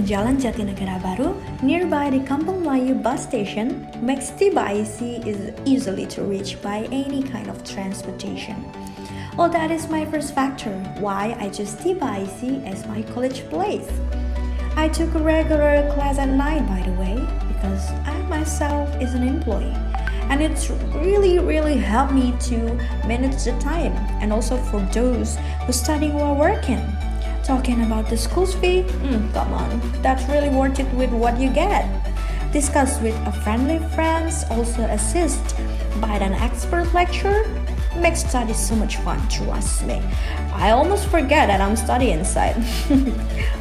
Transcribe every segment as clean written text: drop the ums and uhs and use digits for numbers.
Jalan Jatinegara Baru, nearby the Kampung Melayu bus station, makes Tiba IC is easily to reach by any kind of transportation. Well, that is my first factor why I chose Tiba IC as my college place. I took a regular class at night, by the way, because I myself is an employee. And it's really helped me to manage the time, and also for those who studying while working. Talking about the school fee, come on, that's really worth it with what you get. Discuss with a friendly friends, also assist by an expert lecturer, makes study so much fun, trust me. I almost forget that I'm studying inside.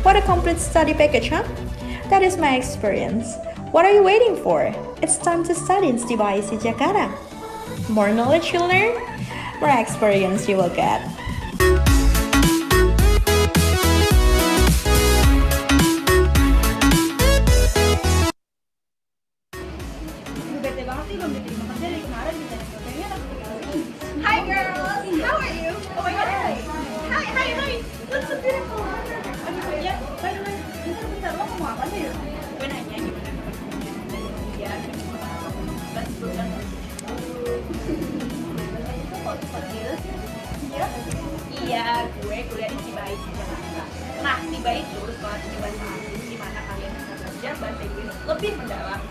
What a complete study package, huh? That is my experience. What are you waiting for? It's time to study in Tiba IC Jakarta. More knowledge you learn, more experience you will get. Hi girls, how are you? Oh my god, hi. Look so beautiful. Ya, by the way, bentar, lo mau apa nih? Gue nanya gimana dia Iya, gue kuliah di Tiba IC Jakarta. Nah, Tiba itu sekolah tinggi bahasa asing di mana kalian bisa belajar bahasa Inggris lebih mendalam.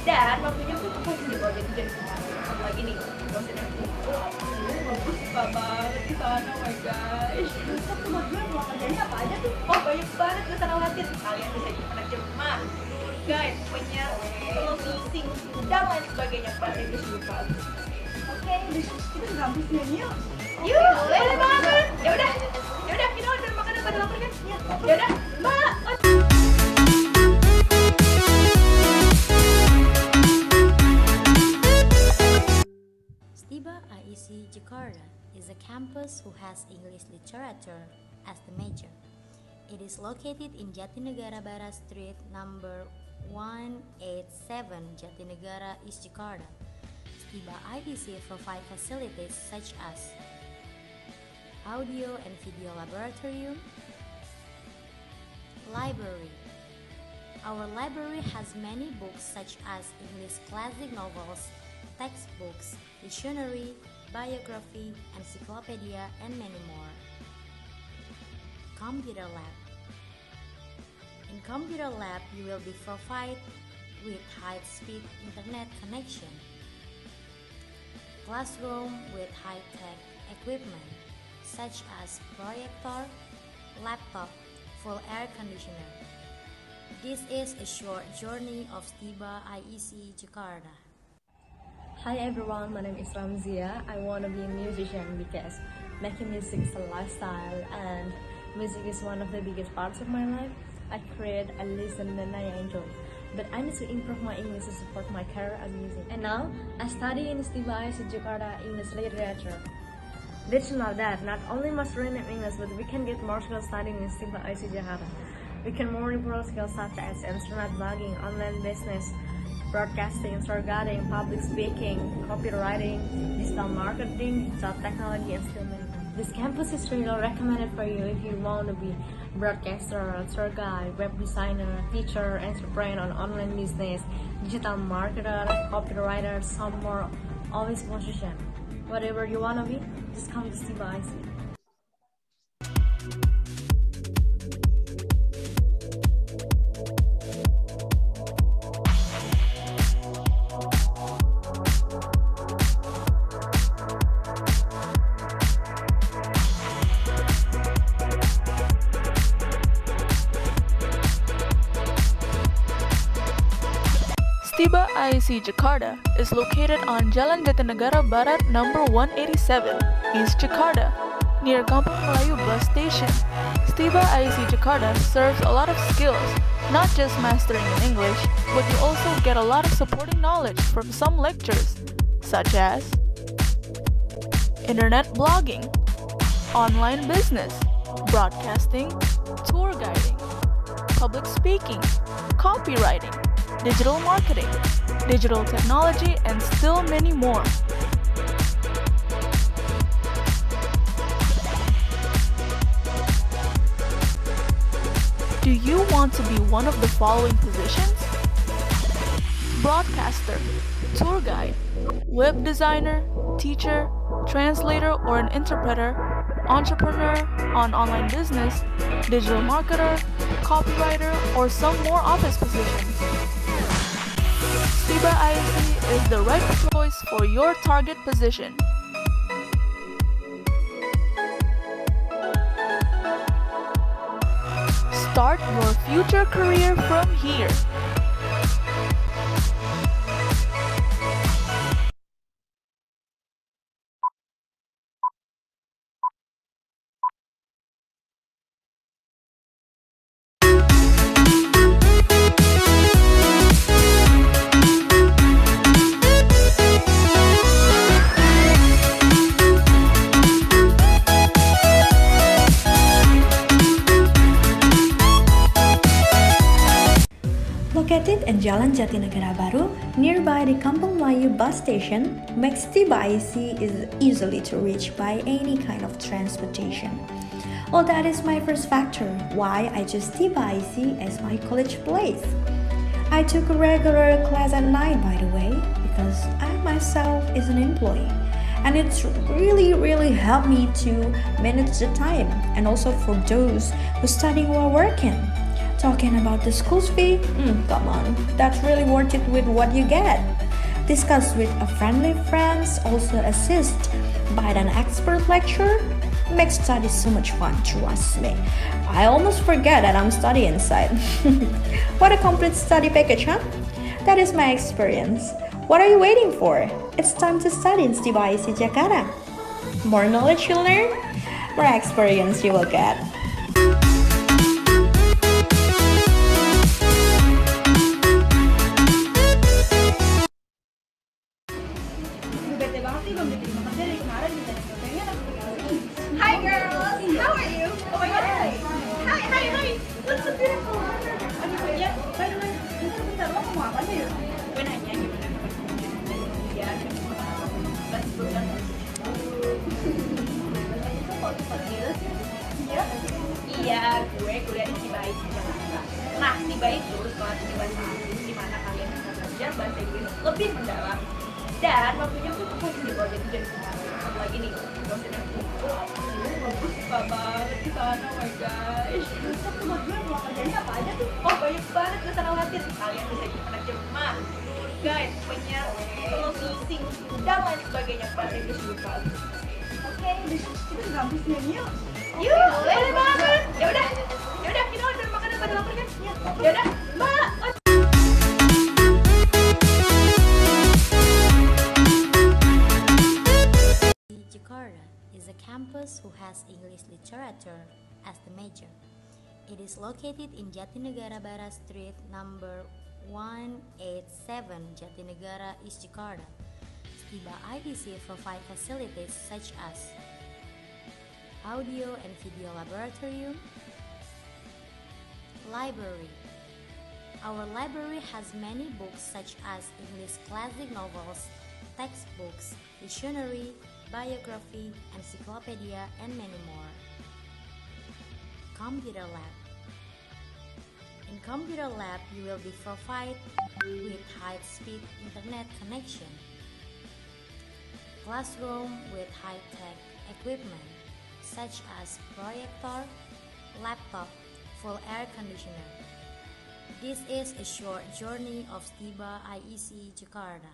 Dan waktunya tuh fokus di project jadi satu lagi nih, dosennya bagus banget di sana, oh my gosh. Terus sama gue mau kerjanya apa aja tuh? Oh banyak banget gue sana liatin. Kalian bisa jadi penerjemah, tour guide, penyiar televisi, dan lain sebagainya. Bahasa Inggris juga bagus. Oke, kita ke kampusnya yuk. Yuk, boleh banget. Yaudah, kita order makanan pada lapar kan? Yaudah, mbak. Tiba IC Jakarta is a campus who has English literature as the major. It is located in Jatinegara Barat Street number 187, Jatinegara, East Jakarta. Tiba ITC provide facilities such as audio and video laboratorium, library. Our library has many books such as English classic novels, textbooks, dictionary, biography, encyclopedia, and many more. Computer lab. In computer lab, you will be provided with high-speed internet connection, classroom with high-tech equipment such as projector, laptop, full air conditioner. This is a short journey of Tiba IEC Jakarta. Hi everyone, my name is Ramzia. I want to be a musician because making music is a lifestyle and music is one of the biggest parts of my life. I create, I listen, and I enjoy. But I need to improve my English to support my career as a musician. And now, I study in Tiba IC Jakarta English Literature. Did you know that not only mastering in English, but we can get more skills studying in Tiba IC Jakarta. We can more improve skills such as internet blogging, online business, broadcasting, tour guiding, public speaking, copywriting, digital marketing, digital technology, and skill management. This campus is really recommended for you if you want to be broadcaster, tour guide, web designer, teacher, entrepreneur on online business, digital marketer, copywriter, some more, always position. Whatever you want to be, just come to Tiba IC. Tiba IC Jakarta is located on Jalan Jatinegara Barat number 187, East Jakarta, near Kampung Melayu bus station. Tiba IC Jakarta serves a lot of skills, not just mastering in English, but you also get a lot of supporting knowledge from some lectures, such as internet blogging, online business, broadcasting, tour guiding, public speaking, copywriting, digital marketing, digital technology, and still many more. Do you want to be one of the following positions? Broadcaster, tour guide, web designer, teacher, translator or an interpreter, entrepreneur on online business, digital marketer, copywriter, or some more office positions. Stiba ISE is the right choice for your target position. Start your future career from here. Located in Jalan Jatinegara Baru, nearby the Kampung Melayu bus station, Stiba ISE is easily to reach by any kind of transportation. Well, that is my first factor why I chose Stiba ISE as my college place. I took a regular class at night, by the way, because I myself is an employee. And it's really helped me to manage the time, and also for those who studying while working. Talking about the school fee, come on, that's really worth it with what you get. Discuss with a friendly friends, also assist by an expert lecturer, makes study so much fun, trust me. I almost forget that I'm studying inside. What a complete study package, huh? That is my experience. What are you waiting for? It's time to study in Stiba ISE Jakarta. More knowledge you learn, more experience you will get. Bete banget sih belum diterima kerja dari kemarin kita pengen aku tinggal. Hi girls, how are you? Oh my god. Hi. Look so beautiful. Aduh ya, by the way, bentar lo mau apa sih? Gue nanya gimana ya, pas bulan. Itu kok gitu sih? Iya, gue kuliah di Stiba ISE Jakarta. Nah, Stiba itu sekolah tinggi bahasa Inggris di mana kalian bisa belajar bahasa Inggris lebih mendalam. Dan waktunya tuh fokus di project jadi satu lagi nih dosennya bagus banget di sana, oh my gosh. Terus aku mau gue mau kerjanya apa aja tuh? Oh banyak banget gue sana latihan. Kalian bisa jadi penerjemah, tour guide, penyiar, televisi, dan lain sebagainya. Bahasa Inggris juga. Oke, kita ke kampusnya yuk. Yuk, boleh banget. Ya udah kita udah makan pada lapar kan? Ya udah, mbak. Jakarta is a campus who has English literature as the major. It is located in Jatinegara Barat Street number 187, Jatinegara, East Jakarta. Stiba ISE provide facilities such as audio and video laboratorium, library. Our library has many books such as English classic novels, textbooks, dictionary, biography, encyclopedia, and many more. Computer lab. In computer lab, you will be provided with high-speed internet connection, classroom with high-tech equipment such as projector, laptop, full air conditioner. This is a short journey of Stiba ISE Jakarta.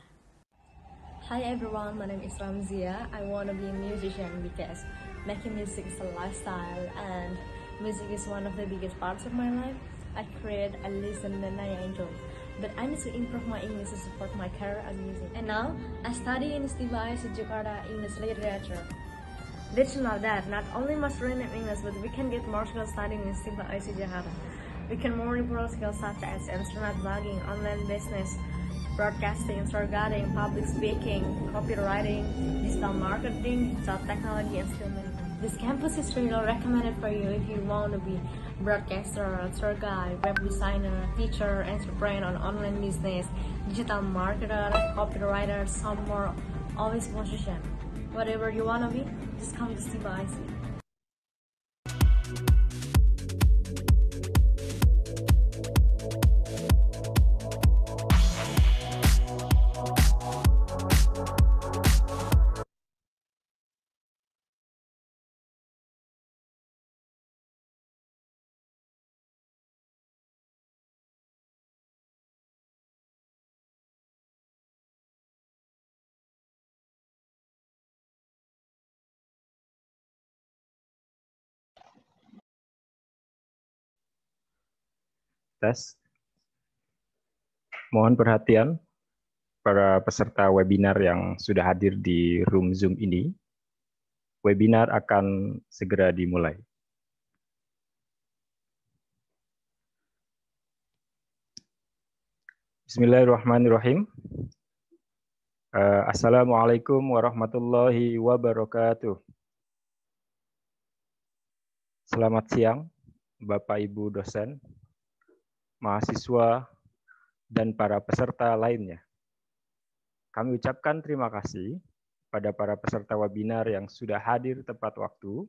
Hi everyone, my name is Ramzia. I want to be a musician because making music is a lifestyle and music is one of the biggest parts of my life. I create, I listen, and I enjoy. But I need to improve my English to support my career as music. And now, I study in Stiba ISE Jakarta English Literature. Did you know that not only mastering in English, but we can get more skills studying in Stiba ISE Jakarta. We can more improve skills such as internet blogging, online business, broadcasting, tour guiding, public speaking, copywriting, digital marketing, digital technology, and skill management. This campus is really recommended for you if you want to be broadcaster, tour guide, web designer, teacher, entrepreneur on online business, digital marketer, copywriter, some more, always position. Whatever you want to be, just come to Stiba ISE. Tes. Mohon perhatian para peserta webinar yang sudah hadir di room Zoom ini. Webinar akan segera dimulai. Bismillahirrahmanirrahim. Assalamualaikum warahmatullahi wabarakatuh. Selamat siang, Bapak Ibu dosen, mahasiswa, dan para peserta lainnya. Kami ucapkan terima kasih pada para peserta webinar yang sudah hadir tepat waktu,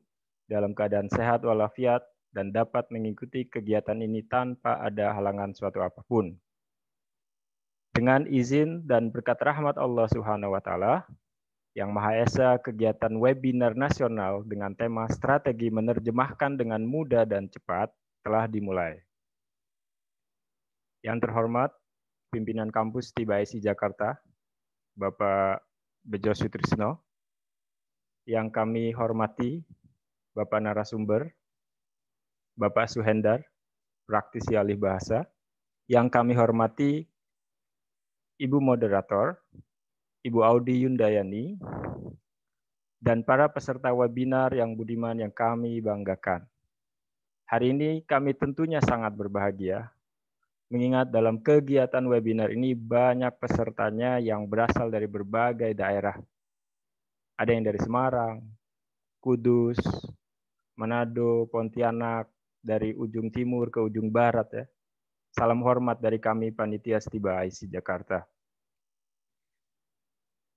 dalam keadaan sehat walafiat, dan dapat mengikuti kegiatan ini tanpa ada halangan suatu apapun. Dengan izin dan berkat rahmat Allah Subhanahu wa Ta'ala, Yang Maha Esa, kegiatan webinar nasional dengan tema strategi menerjemahkan dengan mudah dan cepat telah dimulai. Yang terhormat, pimpinan kampus Stiba IC Jakarta, Bapak Bejo Sutrisno. Yang kami hormati, Bapak narasumber, Bapak Suhendar, praktisi alih bahasa. Yang kami hormati, Ibu Moderator, Ibu Audi Yundayani, dan para peserta webinar yang budiman yang kami banggakan. Hari ini kami tentunya sangat berbahagia, mengingat dalam kegiatan webinar ini banyak pesertanya yang berasal dari berbagai daerah. Ada yang dari Semarang, Kudus, Manado, Pontianak, dari ujung timur ke ujung barat ya. Salam hormat dari kami Panitia Stiba IC Jakarta.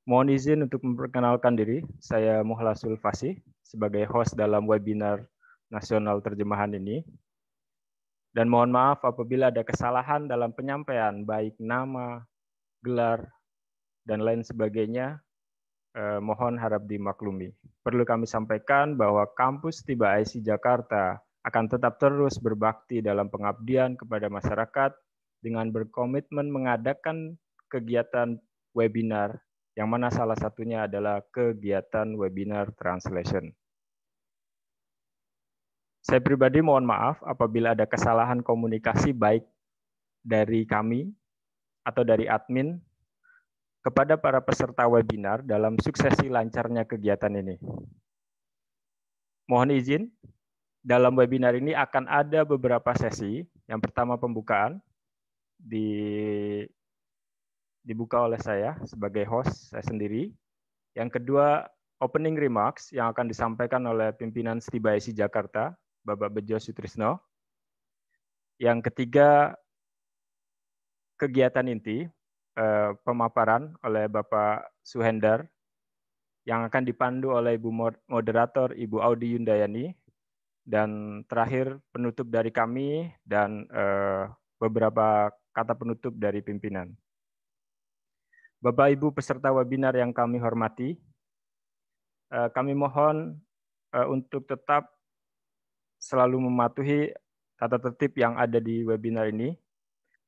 Mohon izin untuk memperkenalkan diri, saya Muhlasul Fasih sebagai host dalam webinar nasional terjemahan ini. Dan mohon maaf apabila ada kesalahan dalam penyampaian, baik nama, gelar, dan lain sebagainya, mohon harap dimaklumi. Perlu kami sampaikan bahwa kampus Stiba IC Jakarta akan tetap terus berbakti dalam pengabdian kepada masyarakat dengan berkomitmen mengadakan kegiatan webinar, yang mana salah satunya adalah kegiatan webinar translation. Saya pribadi mohon maaf apabila ada kesalahan komunikasi baik dari kami atau dari admin kepada para peserta webinar dalam suksesi lancarnya kegiatan ini. Mohon izin, dalam webinar ini akan ada beberapa sesi. Yang pertama pembukaan, dibuka oleh saya sebagai host, saya sendiri. Yang kedua, opening remarks yang akan disampaikan oleh pimpinan Stiba IC Jakarta, Bapak Bejo Sutrisno. Yang ketiga, kegiatan inti, pemaparan oleh Bapak Suhendar, yang akan dipandu oleh Ibu Moderator, Ibu Audi Yundayani. Dan terakhir penutup dari kami dan beberapa kata penutup dari pimpinan. Bapak Ibu peserta webinar yang kami hormati, kami mohon untuk tetap selalu mematuhi tata tertib yang ada di webinar ini.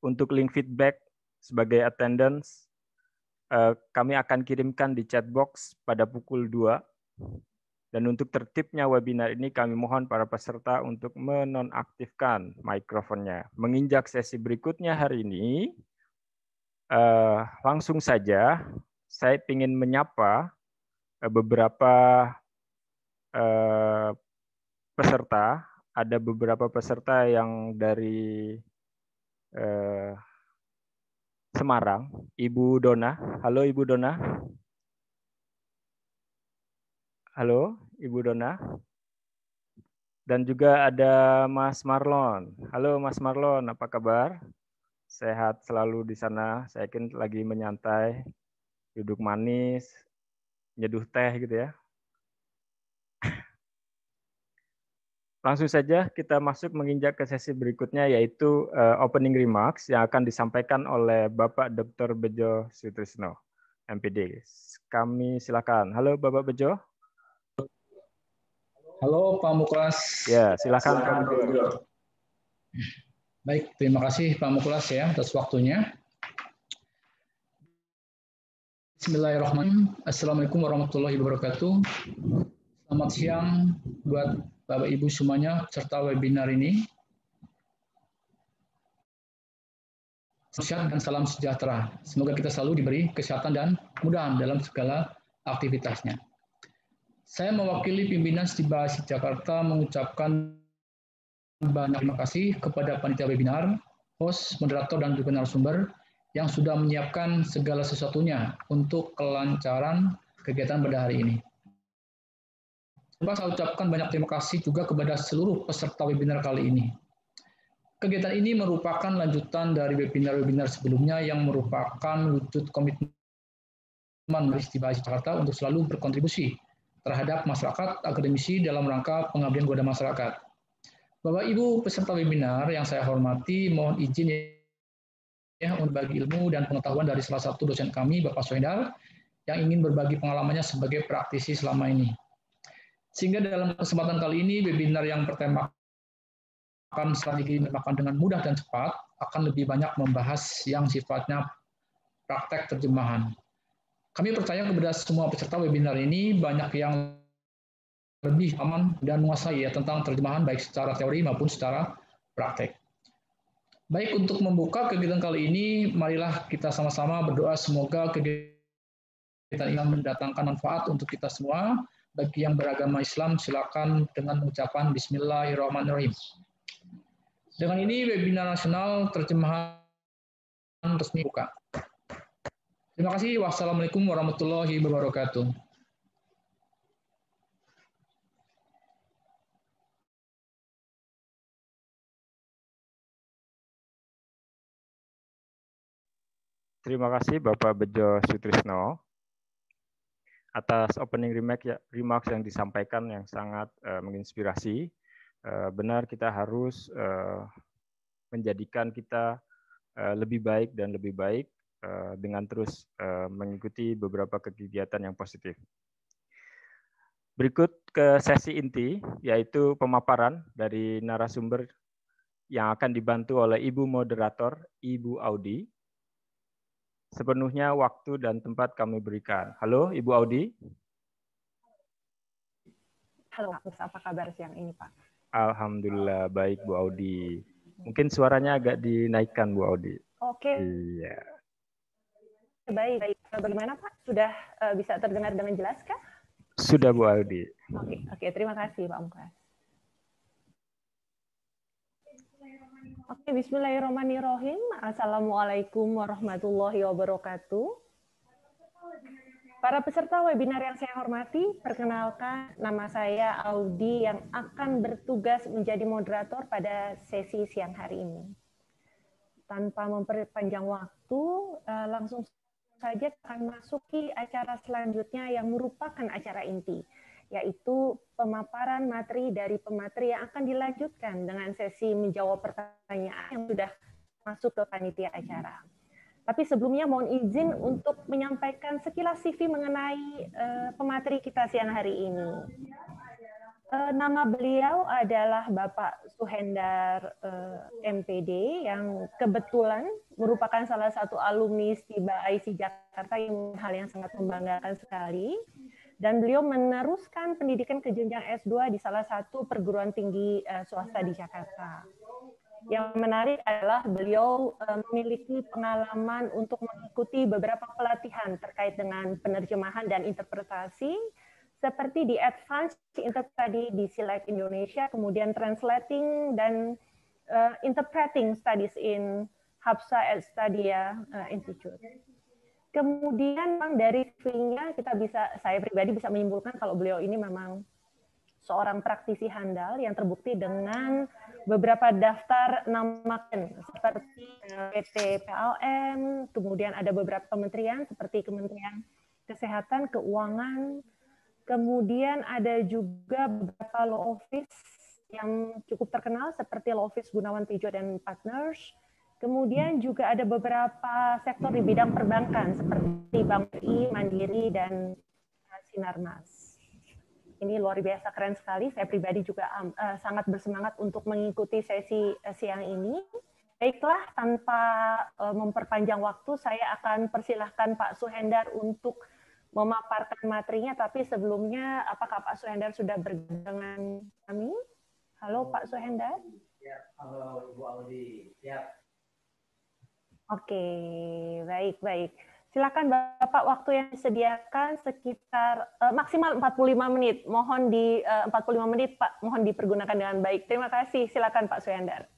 Untuk link feedback sebagai attendance, kami akan kirimkan di chat box pada pukul 2. Dan untuk tertibnya webinar ini kami mohon para peserta untuk menonaktifkan mikrofonnya. Menginjak sesi berikutnya hari ini, langsung saja saya ingin menyapa beberapa peserta. Ada beberapa peserta yang dari Semarang. Ibu Dona. Halo Ibu Dona. Halo, Ibu Dona. Dan juga ada Mas Marlon. Halo Mas Marlon, apa kabar? Sehat selalu di sana. Saya yakin lagi menyantai, duduk manis, nyeduh teh gitu ya. Langsung saja kita masuk menginjak ke sesi berikutnya, yaitu opening remarks yang akan disampaikan oleh Bapak Dr. Bejo Sutrisno, MPD. Kami silakan. Halo Bapak Bejo. Halo Pak Muklas. Ya, silakan Pak Bejo. Baik, terima kasih Pak Muklas ya atas waktunya. Bismillahirrahmanirrahim. Assalamualaikum warahmatullahi wabarakatuh. Selamat siang buat Bapak Ibu semuanya serta webinar ini. sehat dan salam sejahtera. Semoga kita selalu diberi kesehatan dan kemudahan dalam segala aktivitasnya. Saya mewakili pimpinan Stiba IC Jakarta mengucapkan banyak terima kasih kepada panitia webinar, host, moderator, dan juga narasumber yang sudah menyiapkan segala sesuatunya untuk kelancaran kegiatan pada hari ini. Saya ucapkan banyak terima kasih juga kepada seluruh peserta webinar kali ini. Kegiatan ini merupakan lanjutan dari webinar-webinar sebelumnya yang merupakan wujud komitmen dari Stiba IC Jakarta untuk selalu berkontribusi terhadap masyarakat akademisi dalam rangka pengabdian kepada masyarakat. Bapak Ibu peserta webinar yang saya hormati, mohon izin ya untuk berbagi ilmu dan pengetahuan dari salah satu dosen kami, Bapak Suhendar, yang ingin berbagi pengalamannya sebagai praktisi selama ini. Sehingga dalam kesempatan kali ini, webinar yang bertemakan strategi makan dengan mudah dan cepat akan lebih banyak membahas yang sifatnya praktek terjemahan. Kami percaya kepada semua peserta webinar ini banyak yang lebih aman dan menguasai ya tentang terjemahan baik secara teori maupun secara praktek. Baik, untuk membuka kegiatan kali ini, marilah kita sama-sama berdoa semoga kegiatan ini mendatangkan manfaat untuk kita semua. Bagi yang beragama Islam, silakan dengan mengucapkan Bismillahirrahmanirrahim. Dengan ini, webinar nasional terjemahan resmi buka. Terima kasih. Wassalamualaikum warahmatullahi wabarakatuh. Terima kasih Bapak Bejo Sutrisno atas opening remarks yang disampaikan yang sangat menginspirasi. Benar, kita harus menjadikan kita lebih baik dan lebih baik dengan terus mengikuti beberapa kegiatan yang positif. Berikut ke sesi inti, yaitu pemaparan dari narasumber yang akan dibantu oleh Ibu Moderator, Ibu Audi. Sepenuhnya waktu dan tempat kami berikan. Halo, Ibu Audi. Halo, apa kabar siang ini, Pak? Alhamdulillah, baik Bu Audi. Mungkin suaranya agak dinaikkan, Bu Audi. Oke. Iya. Baik. Bagaimana, Pak? Sudah bisa terdengar dengan jelas, kah? Sudah, Bu Audi. Oke. Terima kasih, Pak Muklas. Oke, bismillahirrahmanirrahim. Assalamualaikum warahmatullahi wabarakatuh. Para peserta webinar yang saya hormati, perkenalkan nama saya Audi yang akan bertugas menjadi moderator pada sesi siang hari ini. Tanpa memperpanjang waktu, langsung saja akan masuki acara selanjutnya yang merupakan acara inti, yaitu pemaparan materi dari pemateri yang akan dilanjutkan dengan sesi menjawab pertanyaan yang sudah masuk ke panitia acara. Tapi sebelumnya mohon izin untuk menyampaikan sekilas CV mengenai pemateri kita siang hari ini. Nama beliau adalah Bapak Suhendar MPD yang kebetulan merupakan salah satu alumni Stiba IC Jakarta, yang hal yang sangat membanggakan sekali. Dan beliau meneruskan pendidikan ke jenjang S2 di salah satu perguruan tinggi swasta di Jakarta. Yang menarik adalah beliau memiliki pengalaman untuk mengikuti beberapa pelatihan terkait dengan penerjemahan dan interpretasi, seperti di Advanced Interstudy di SILEC Indonesia, kemudian Translating dan Interpreting Studies in Hafsa et Stadia Institute. Kemudian memang dari CV-nya saya pribadi bisa menyimpulkan kalau beliau ini memang seorang praktisi handal yang terbukti dengan beberapa daftar namakan seperti PT PLN, kemudian ada beberapa kementerian seperti Kementerian Kesehatan, Keuangan, kemudian ada juga beberapa law office yang cukup terkenal seperti Law Office Gunawan Pijot and Partners, kemudian juga ada beberapa sektor di bidang perbankan seperti Bank BRI, Mandiri, dan Sinarmas. Ini luar biasa keren sekali. Saya pribadi juga sangat bersemangat untuk mengikuti sesi siang ini. Baiklah, tanpa memperpanjang waktu, saya akan persilahkan Pak Suhendar untuk memaparkan materinya. Tapi sebelumnya, apakah Pak Suhendar sudah bergabung dengan kami? Halo Pak Suhendar. Ya, halo Ibu Audi. Ya. Oke, baik. Silakan Bapak, waktu yang disediakan sekitar maksimal 45 menit. Mohon 45 menit Pak, mohon dipergunakan dengan baik. Terima kasih. Silakan Pak Suyandar.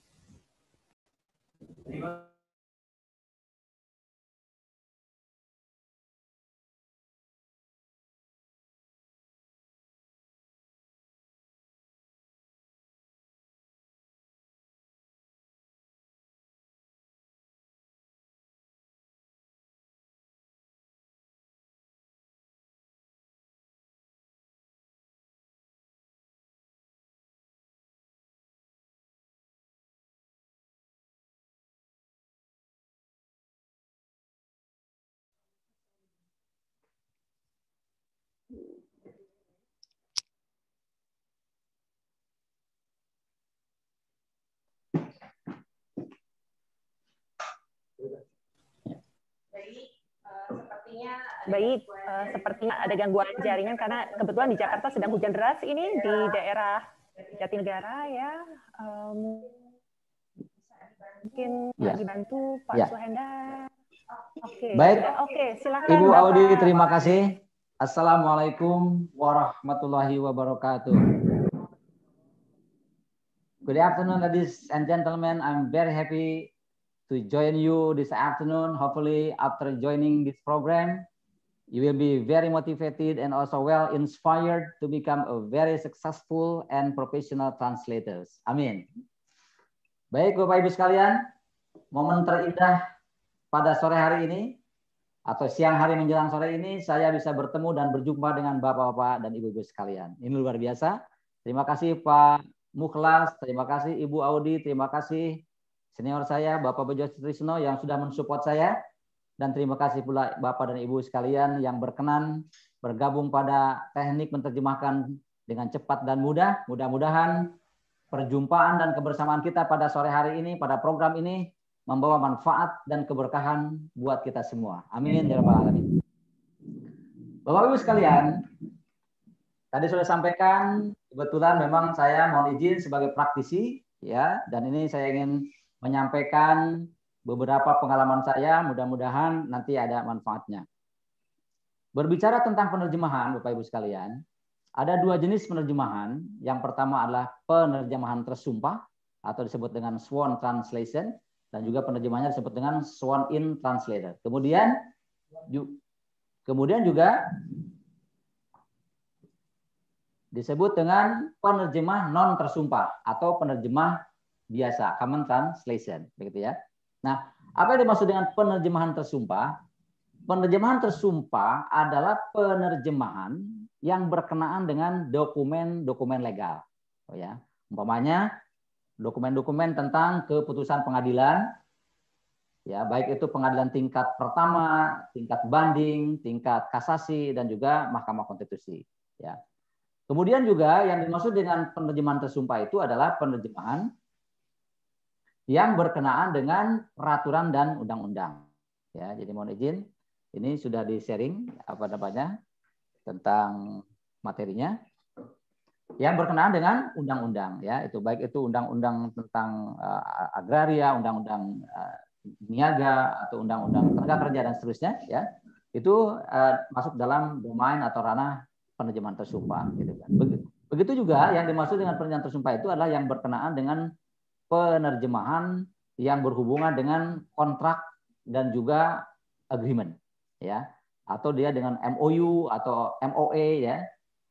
Sepertinya ada gangguan jaringan karena kebetulan di Jakarta sedang hujan deras ini di daerah Jatinegara ya. Mungkin dibantu Pak Suhendar. Oke. Baik. Oke, silakan Ibu Bapak. Audi, terima kasih. Assalamualaikum warahmatullahi wabarakatuh. Good afternoon, ladies and gentlemen. I'm very happy to join you this afternoon. Hopefully, after joining this program, you will be very motivated and also well inspired to become a very successful and professional translators. Amin. Baik, Bapak Ibu sekalian, momen terindah pada sore hari ini atau siang hari menjelang sore ini saya bisa bertemu dan berjumpa dengan Bapak-bapak dan Ibu-ibu sekalian. Ini luar biasa. Terima kasih Pak Mukhlas, terima kasih Ibu Audi, terima kasih senior saya Bapak Bejo Sutrisno yang sudah mensupport saya. Dan terima kasih pula Bapak dan Ibu sekalian yang berkenan bergabung pada teknik menerjemahkan dengan cepat dan mudah. Mudah-mudahan perjumpaan dan kebersamaan kita pada sore hari ini, pada program ini, membawa manfaat dan keberkahan buat kita semua. Amin ya rabbal alamin. Bapak Ibu sekalian, tadi sudah sampaikan, kebetulan memang saya mohon izin sebagai praktisi, ya, dan ini saya ingin menyampaikan beberapa pengalaman saya, mudah-mudahan nanti ada manfaatnya. Berbicara tentang penerjemahan, Bapak Ibu sekalian, ada dua jenis penerjemahan. Yang pertama adalah penerjemahan tersumpah atau disebut dengan sworn translation, dan juga penerjemahannya disebut dengan sworn in translator. Kemudian juga disebut dengan penerjemah non tersumpah atau penerjemah biasa, common translation, begitu ya. Nah, apa yang dimaksud dengan penerjemahan tersumpah? Penerjemahan tersumpah adalah penerjemahan yang berkenaan dengan dokumen-dokumen legal. Oh ya, umpamanya dokumen-dokumen tentang keputusan pengadilan, ya, baik itu pengadilan tingkat pertama, tingkat banding, tingkat kasasi, dan juga Mahkamah Konstitusi. Ya. Kemudian juga yang dimaksud dengan penerjemahan tersumpah itu adalah penerjemahan yang berkenaan dengan peraturan dan undang-undang. Ya, jadi mohon izin, ini sudah di-sharing tentang materinya yang berkenaan dengan undang-undang, ya, itu baik itu undang-undang tentang agraria, undang-undang niaga atau undang-undang tenaga kerja dan seterusnya, ya. Itu masuk dalam domain atau ranah penerjemahan tersumpah, gitu kan. Begitu juga yang dimaksud dengan penerjemahan tersumpah itu adalah yang berkenaan dengan penerjemahan yang berhubungan dengan kontrak dan juga agreement, ya, atau dia dengan MOU atau MOA, ya,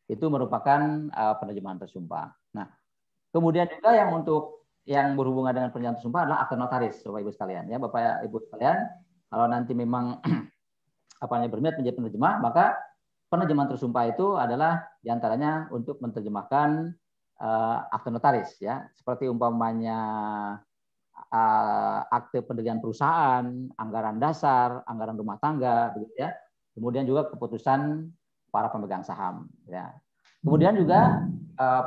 itu merupakan penerjemahan tersumpah. Nah, kemudian juga yang untuk yang berhubungan dengan penerjemahan tersumpah adalah akte notaris, Bapak Ibu sekalian, ya, Bapak Ibu sekalian, kalau nanti memang berminat menjadi penerjemah, maka penerjemahan tersumpah itu adalah diantaranya untuk menerjemahkan akte notaris, ya, seperti umpamanya akte pendirian perusahaan, anggaran dasar, anggaran rumah tangga, begitu ya. Kemudian juga keputusan para pemegang saham, ya. Kemudian juga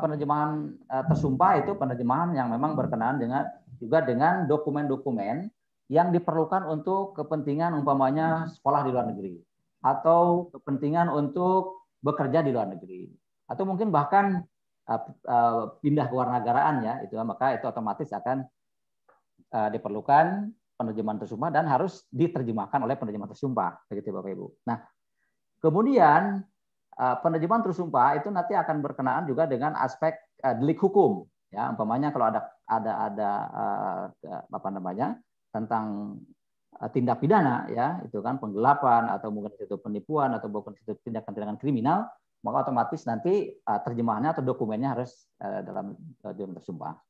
penerjemahan tersumpah itu penerjemahan yang memang berkenaan dengan dokumen-dokumen yang diperlukan untuk kepentingan umpamanya sekolah di luar negeri atau kepentingan untuk bekerja di luar negeri atau mungkin bahkan pindah kewarganegaraan, ya, itu maka itu otomatis akan diperlukan penerjemahan tersumpah dan harus diterjemahkan oleh penerjemah tersumpah, begitu Bapak Ibu. Nah, kemudian penerjemahan tersumpah itu nanti akan berkenaan juga dengan aspek delik hukum, ya. Umpamanya kalau ada apa namanya tentang tindak pidana, ya, itu kan penggelapan atau mungkin itu penipuan atau bukan itu tindakan kriminal, maka otomatis nanti terjemahannya atau dokumennya harus dalam dokumen tersumpah.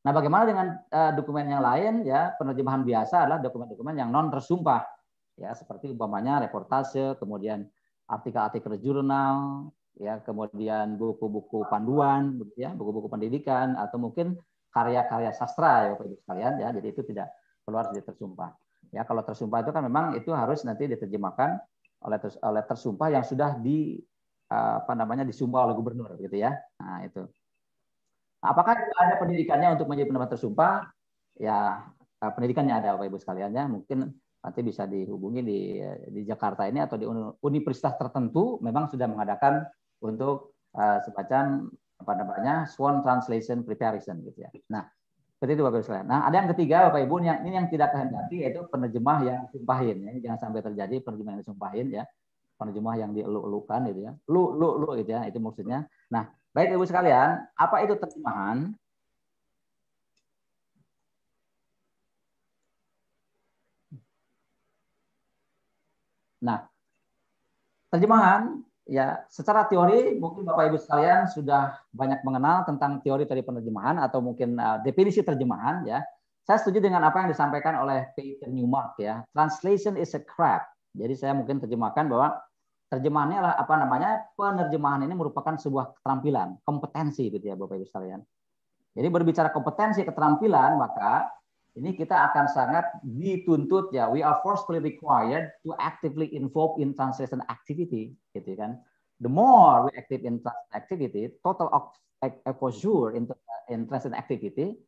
Nah, bagaimana dengan dokumen yang lain? Ya, penerjemahan biasa adalah dokumen-dokumen yang non tersumpah, ya, seperti umpamanya reportase, kemudian artikel-artikel jurnal, ya, kemudian buku-buku panduan, ya, buku-buku pendidikan, atau mungkin karya-karya sastra, ya, Bapak Ibu sekalian, ya. Jadi itu tidak perlu harus ditersumpah. Ya, kalau tersumpah itu kan memang itu harus nanti diterjemahkan oleh tersumpah yang sudah disumpah oleh gubernur, gitu ya. Nah, itu. Apakah ada pendidikannya untuk menjadi penerjemah tersumpah? Ya, pendidikannya ada, Bapak Ibu sekalian, ya. Mungkin nanti bisa dihubungi di Jakarta ini atau di universitas tertentu memang sudah mengadakan untuk semacam sworn translation preparation, gitu ya. Nah, seperti itu Bapak Ibu sekalian. Nah, ada yang ketiga Bapak Ibu, ini yang tidak kehendaki, yaitu penerjemah yang sumpahin. Ya. Jangan sampai terjadi penerjemah yang disumpahin, ya. Penerjemah yang dielu-elukan, gitu ya. Lu gitu ya, itu maksudnya. Nah, baik Ibu sekalian, apa itu terjemahan? Nah, terjemahan, ya, secara teori mungkin Bapak Ibu sekalian sudah banyak mengenal tentang teori dari penerjemahan atau mungkin definisi terjemahan, ya. Saya setuju dengan apa yang disampaikan oleh Peter Newmark, ya. Translation is a craft. Jadi saya mungkin terjemahkan bahwa terjemahannya adalah penerjemahan ini merupakan sebuah keterampilan, kompetensi, gitu ya Bapak Ibu sekalian. Jadi berbicara kompetensi keterampilan, maka ini kita akan sangat dituntut, ya, we are forcefully required to actively involve in translation activity, gitu kan. The more we active in translation activity, total exposure in translation activity,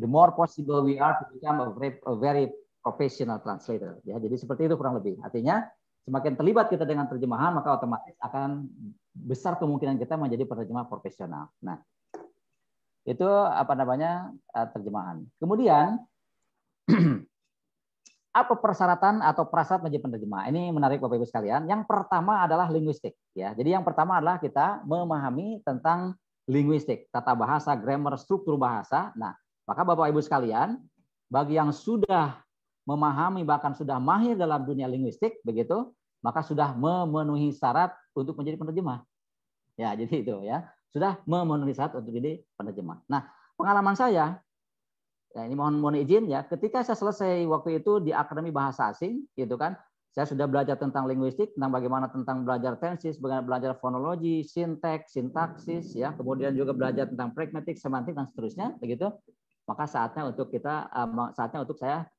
the more possible we are to become a very professional translator, ya. Jadi seperti itu kurang lebih. Artinya semakin terlibat kita dengan terjemahan, maka otomatis akan besar kemungkinan kita menjadi penerjemah profesional. Nah, itu terjemahan. Kemudian apa persyaratan atau prasyarat menjadi penerjemah? Ini menarik Bapak Ibu sekalian. Yang pertama adalah linguistik, ya. Jadi yang pertama adalah kita memahami tentang linguistik, tata bahasa, grammar, struktur bahasa. Nah, maka Bapak Ibu sekalian, bagi yang sudah memahami bahkan sudah mahir dalam dunia linguistik, begitu, maka sudah memenuhi syarat untuk menjadi penerjemah. Ya, jadi itu, ya, sudah memenuhi syarat untuk jadi penerjemah. Nah, pengalaman saya, ya, ini mohon izin, ya, ketika saya selesai waktu itu di Akademi Bahasa Asing, gitu kan, saya sudah belajar tentang linguistik, tentang bagaimana tentang belajar tenses, bagaimana belajar fonologi, sinteks, sintaksis, ya, kemudian juga belajar tentang pragmatik, semantik dan seterusnya, begitu. Maka saatnya untuk saya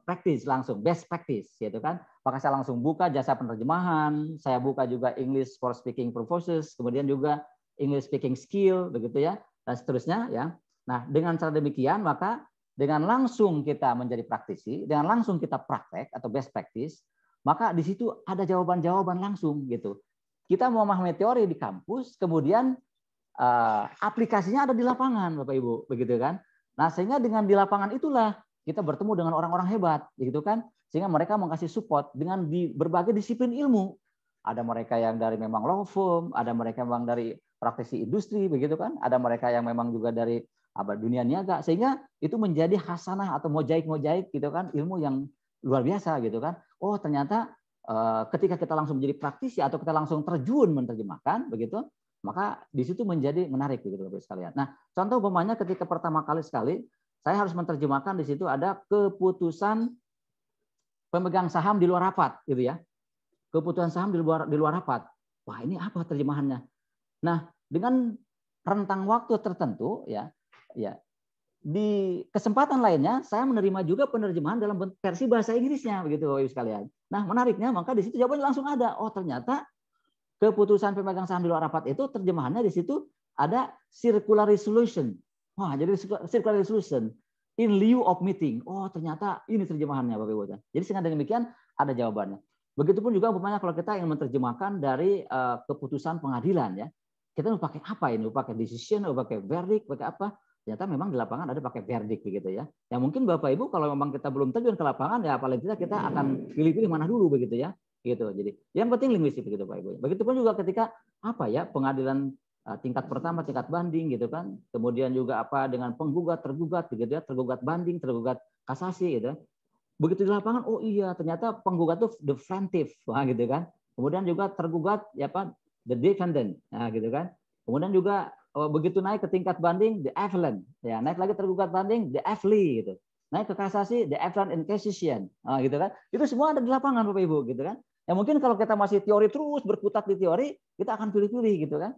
praktis langsung, best practice, gitu kan. Maka saya langsung buka jasa penerjemahan, saya buka juga English for speaking purposes, kemudian juga English speaking skill, begitu ya, dan seterusnya, ya. Nah, dengan cara demikian, maka dengan langsung kita menjadi praktisi, dengan langsung kita praktek atau best practice, maka di situ ada jawaban-jawaban langsung, gitu. Kita mau memahami teori di kampus, kemudian aplikasinya ada di lapangan, Bapak Ibu, begitu kan. Nah, sehingga dengan di lapangan itulah kita bertemu dengan orang-orang hebat, gitu kan, sehingga mereka mengasih support dengan di berbagai disiplin ilmu. Ada mereka yang dari memang law firm, ada mereka memang dari praktisi industri, begitu kan, ada mereka yang memang juga dari dunia niaga, sehingga itu menjadi hasanah atau mozaik, gitu kan, ilmu yang luar biasa, gitu kan. Oh, ternyata ketika kita langsung menjadi praktisi atau kita langsung terjun menerjemahkan, begitu, maka di situ menjadi menarik, begitu Bapak sekalian. Nah, contoh umpamanya ketika pertama kali saya harus menerjemahkan di situ ada keputusan pemegang saham di luar rapat, gitu ya. Keputusan saham di luar rapat. Wah, ini apa terjemahannya? Nah, dengan rentang waktu tertentu, ya, di kesempatan lainnya saya menerima juga penerjemahan dalam versi bahasa Inggrisnya, begitu Bapak Ibu sekalian. Nah, menariknya maka di situ jawabannya langsung ada. Oh, ternyata keputusan pemegang saham di luar rapat itu terjemahannya di situ ada circular resolution. Wah, jadi circular resolution in lieu of meeting. Oh, ternyata ini terjemahannya Bapak Ibu. Jadi sehingga demikian ada jawabannya. Begitupun juga umpamanya kalau kita ingin menerjemahkan dari keputusan pengadilan, ya. Kita mau pakai apa ini? Mau pakai decision, mau pakai verdict, pakai apa? ternyata memang di lapangan ada pakai verdict begitu ya. Ya mungkin Bapak Ibu kalau memang kita belum terjun ke lapangan ya paling tidak kita akan pilih-pilih mana dulu begitu ya. Gitu. Jadi yang penting linguistik begitu Pak Ibu. Begitupun juga ketika apa ya pengadilan tingkat pertama, tingkat banding gitu kan. Kemudian juga apa dengan penggugat, tergugat begitu ya, tergugat banding, tergugat kasasi gitu. Begitu di lapangan, oh iya ternyata penggugat itu the plaintiff, wah gitu kan. Kemudian juga tergugat ya apa the defendant, nah gitu kan. Kemudian juga begitu naik ke tingkat banding the appellant, ya naik lagi tergugat banding the appellee gitu. Naik ke kasasi the appellant in cassation, nah, gitu kan. Itu semua ada di lapangan Bapak Ibu gitu kan. Ya mungkin kalau kita masih teori terus berkutat di teori, kita akan pilih-pilih gitu kan.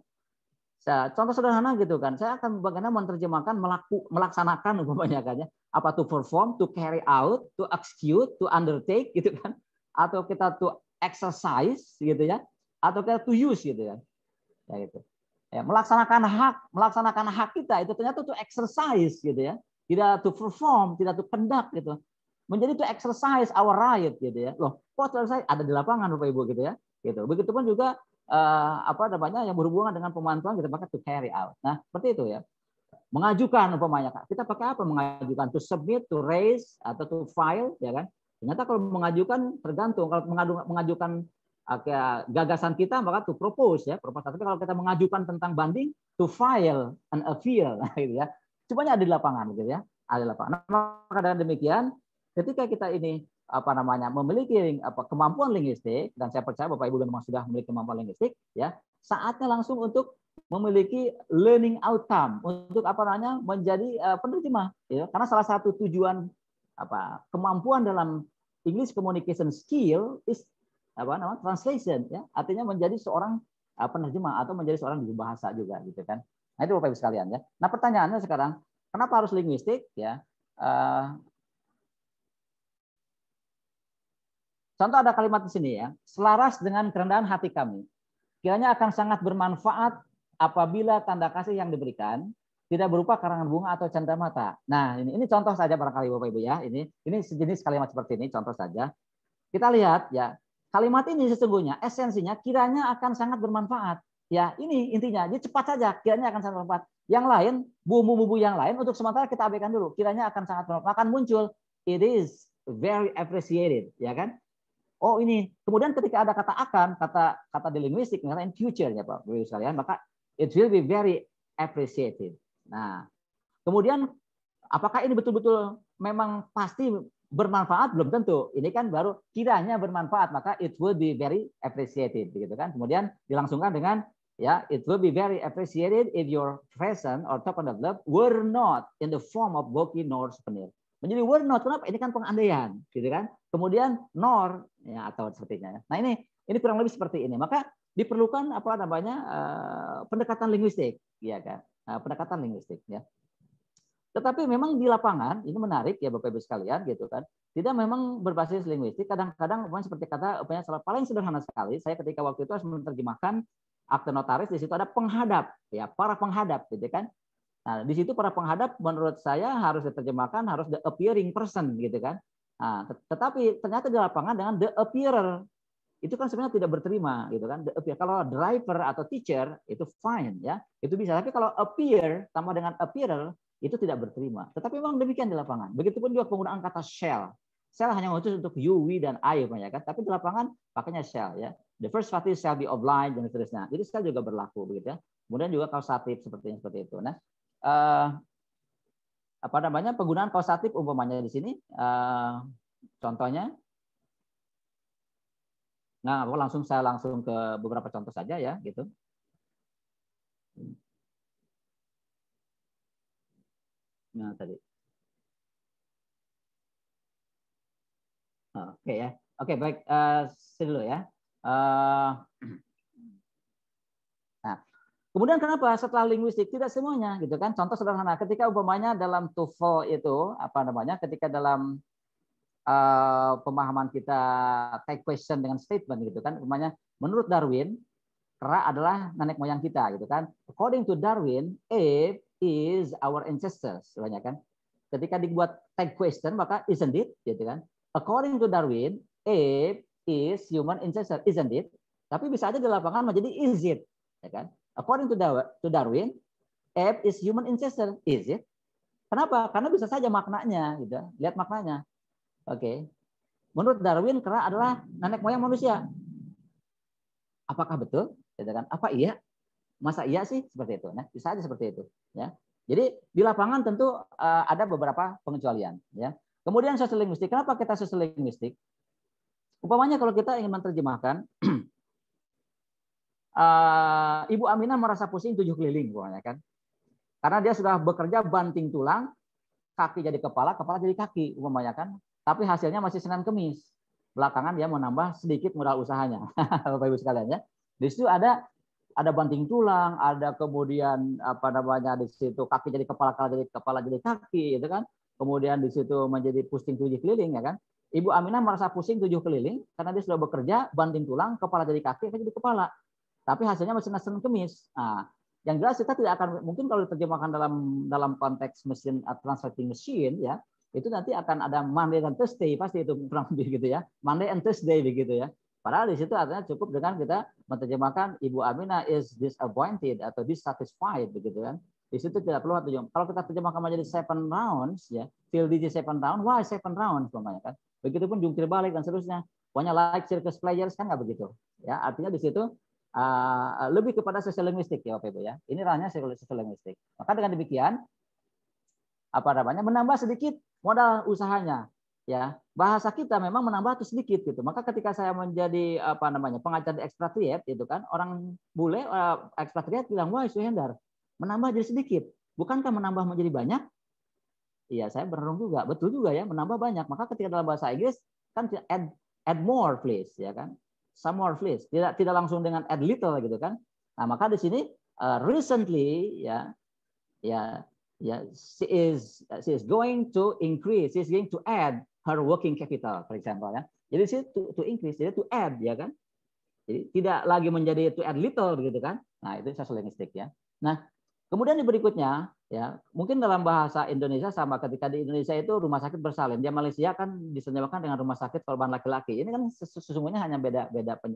Contoh sederhana gitu kan, saya akan bagaimana menerjemahkan melaksanakan umpamanya kan ya, apa to perform, to carry out, to execute, to undertake gitu kan, atau kita to exercise gitu ya, atau kita to use gitu ya, ya gitu. Ya, melaksanakan hak kita itu ternyata to exercise gitu ya, tidak to perform, tidak to conduct gitu, menjadi to exercise our right gitu ya. Loh, kok selesai ada di lapangan Bapak Ibu gitu ya, gitu. Begitupun juga apa namanya yang berhubungan dengan pemantauan kita pakai to carry out. Nah, seperti itu ya. Mengajukan umpamanya Kak. Kita pakai apa mengajukan? To submit, to raise atau to file ya kan. Ternyata kalau mengajukan tergantung kalau mengajukan gagasan kita maka to propose ya, propose. Tapi kalau kita mengajukan tentang banding to file an appeal gitu ya. Semuanya ada di lapangan gitu ya. Ada di lapangan. Nah, maka dengan demikian ketika kita ini apa namanya memiliki kemampuan linguistik dan saya percaya Bapak Ibu memang sudah memiliki kemampuan linguistik ya saatnya langsung untuk memiliki learning outcome untuk apa namanya menjadi penerjemah ya karena salah satu tujuan apa kemampuan dalam English communication skill is apa namanya translation ya artinya menjadi seorang penerjemah atau menjadi seorang juru bahasa juga gitu kan. Nah itu Bapak Ibu sekalian ya. Nah pertanyaannya sekarang kenapa harus linguistik ya? Contoh ada kalimat di sini ya, selaras dengan kerendahan hati kami. Kiranya akan sangat bermanfaat apabila tanda kasih yang diberikan tidak berupa karangan bunga atau cenderamata. Nah, ini contoh saja barangkali Bapak Ibu ya. Ini sejenis kalimat seperti ini, contoh saja. Kita lihat ya, kalimat ini sesungguhnya esensinya kiranya akan sangat bermanfaat. Ya, ini intinya. Jadi cepat saja, kiranya akan sangat bermanfaat. Yang lain, bumbu-bumbu yang lain untuk sementara kita abaikan dulu. Kiranya akan sangat bermanfaat. Akan muncul it is very appreciated, ya kan? Oh ini, kemudian ketika ada kata akan, kata di linguistik, misalnya in future ya Pak, Ibu sekalian, maka it will be very appreciated. Nah, kemudian apakah ini betul-betul memang pasti bermanfaat? Belum tentu. Ini kan baru kiranya bermanfaat, maka it will be very appreciated, gitu kan? Kemudian dilangsungkan dengan ya, it will be very appreciated if your present or token of love were not in the form of bouquet nor souvenir. Menjadi were not, kenapa? Ini kan pengandaian, gitu kan? Kemudian nor ya atau sepertinya. Nah ini kurang lebih seperti ini. Maka diperlukan apa namanya pendekatan linguistik, ya kan? Pendekatan linguistik, ya. Tetapi memang di lapangan ini menarik ya Bapak Ibu sekalian, gitu kan? Tidak memang berbasis linguistik. Kadang-kadang seperti kata paling sederhana sekali. Saya ketika waktu itu harus menerjemahkan akte notaris, di situ ada penghadap, ya para penghadap, gitu kan? Nah, di situ para penghadap menurut saya harus diterjemahkan harus the appearing person gitu kan. Nah, tetapi ternyata di lapangan dengan the appearer itu kan sebenarnya tidak berterima gitu kan. The appear. Kalau driver atau teacher itu fine ya, itu bisa. Tapi kalau appear tambah dengan appearer itu tidak berterima. Tetapi memang demikian di lapangan. Begitupun juga penggunaan kata shall. Shall hanya khusus untuk you, we dan I banyak kan. Tapi di lapangan pakainya shall ya. The first party shall be obliged dan seterusnya. Jadi shall juga berlaku begitu ya. Kemudian juga kausatif seperti itu. Nah, apa namanya penggunaan kausatif umpamanya di sini contohnya nah saya langsung ke beberapa contoh saja ya gitu. Nah tadi oke ya oke baik dulu ya. Nah kemudian kenapa setelah linguistik tidak semuanya gitu kan? Contoh sederhana ketika umpamanya dalam TOEFL itu apa namanya? Ketika dalam pemahaman kita take question dengan statement gitu kan? Umpamanya menurut Darwin kera adalah nenek moyang kita gitu kan? According to Darwin, ape is our ancestors banyak kan? Ketika dibuat take question maka isn't it gitu kan? According to Darwin, ape is human ancestor isn't it? Tapi bisa aja di lapangan menjadi is it ya kan? According to Darwin, ape is human ancestor. Is it? Kenapa? Karena bisa saja maknanya, gitu. Lihat maknanya. Oke. Menurut Darwin, kera adalah nenek moyang manusia. Apakah betul? Gitu kan? Apa iya? Masa iya sih seperti itu? Nah, bisa aja seperti itu. Ya. Jadi di lapangan tentu ada beberapa pengecualian. Ya. Kemudian sosial linguistik. Kenapa kita sosial linguistik? Umpamanya kalau kita ingin menerjemahkan, Ibu Aminah merasa pusing 7 keliling, umpamanya kan? Karena dia sudah bekerja banting tulang, kaki jadi kepala, kepala jadi kaki, umpamanya kan. Tapi hasilnya masih Senin Kemis. Belakangan dia menambah sedikit modal usahanya. Bapak Ibu sekalian ya. Di situ ada banting tulang, ada kemudian apa namanya di situ kaki jadi kepala jadi kaki, gitu kan. Kemudian di situ menjadi pusing 7 keliling, ya kan. Ibu Aminah merasa pusing 7 keliling karena dia sudah bekerja banting tulang, kepala jadi kaki jadi kepala. Tapi hasilnya masih Senin Kemis. Nah, yang jelas kita tidak akan mungkin kalau diterjemahkan dalam konteks mesin translating machine ya, itu nanti akan ada Monday dan Thursday pasti itu kurang lebih gitu ya. Monday and Thursday begitu ya. Padahal di situ artinya cukup dengan kita menerjemahkan Ibu Aminah is disappointed atau dissatisfied begitu kan. Di situ tidak perlu terjemah. Kalau kita terjemahkan menjadi 7 rounds ya, till digit 7 round, why 7 rounds namanya kan. Begitupun jungkir balik dan seterusnya. Pokoknya like circus players kan nggak begitu. Ya, artinya di situ lebih kepada sosial linguistik ya Bapak Ibu ya. Ini ranahnya sosial linguistik. Maka dengan demikian apa namanya menambah sedikit modal usahanya ya. Bahasa kita memang menambah itu sedikit gitu. Maka ketika saya menjadi apa namanya pengajar di ekspatriat itu kan orang bule ekspatriat bilang, "Wah, Suhendar, menambah jadi sedikit. Bukankah menambah menjadi banyak?" Iya, saya berenung juga. Betul juga ya, menambah banyak. Maka ketika dalam bahasa Inggris kan add more please ya kan. Some more please. Tidak langsung dengan add little gitu kan. Nah, maka di sini recently she is going to increase, she is going to add her working capital, for example ya. Jadi sih to increase, jadi to add ya kan. Jadi tidak lagi menjadi to add little begitu kan. Nah, itu sosial linguistik ya. Nah, kemudian di berikutnya ya, mungkin dalam bahasa Indonesia sama ketika di Indonesia itu rumah sakit bersalin. Di Malaysia kan disewakan dengan rumah sakit korban laki-laki. Ini kan sesungguhnya hanya beda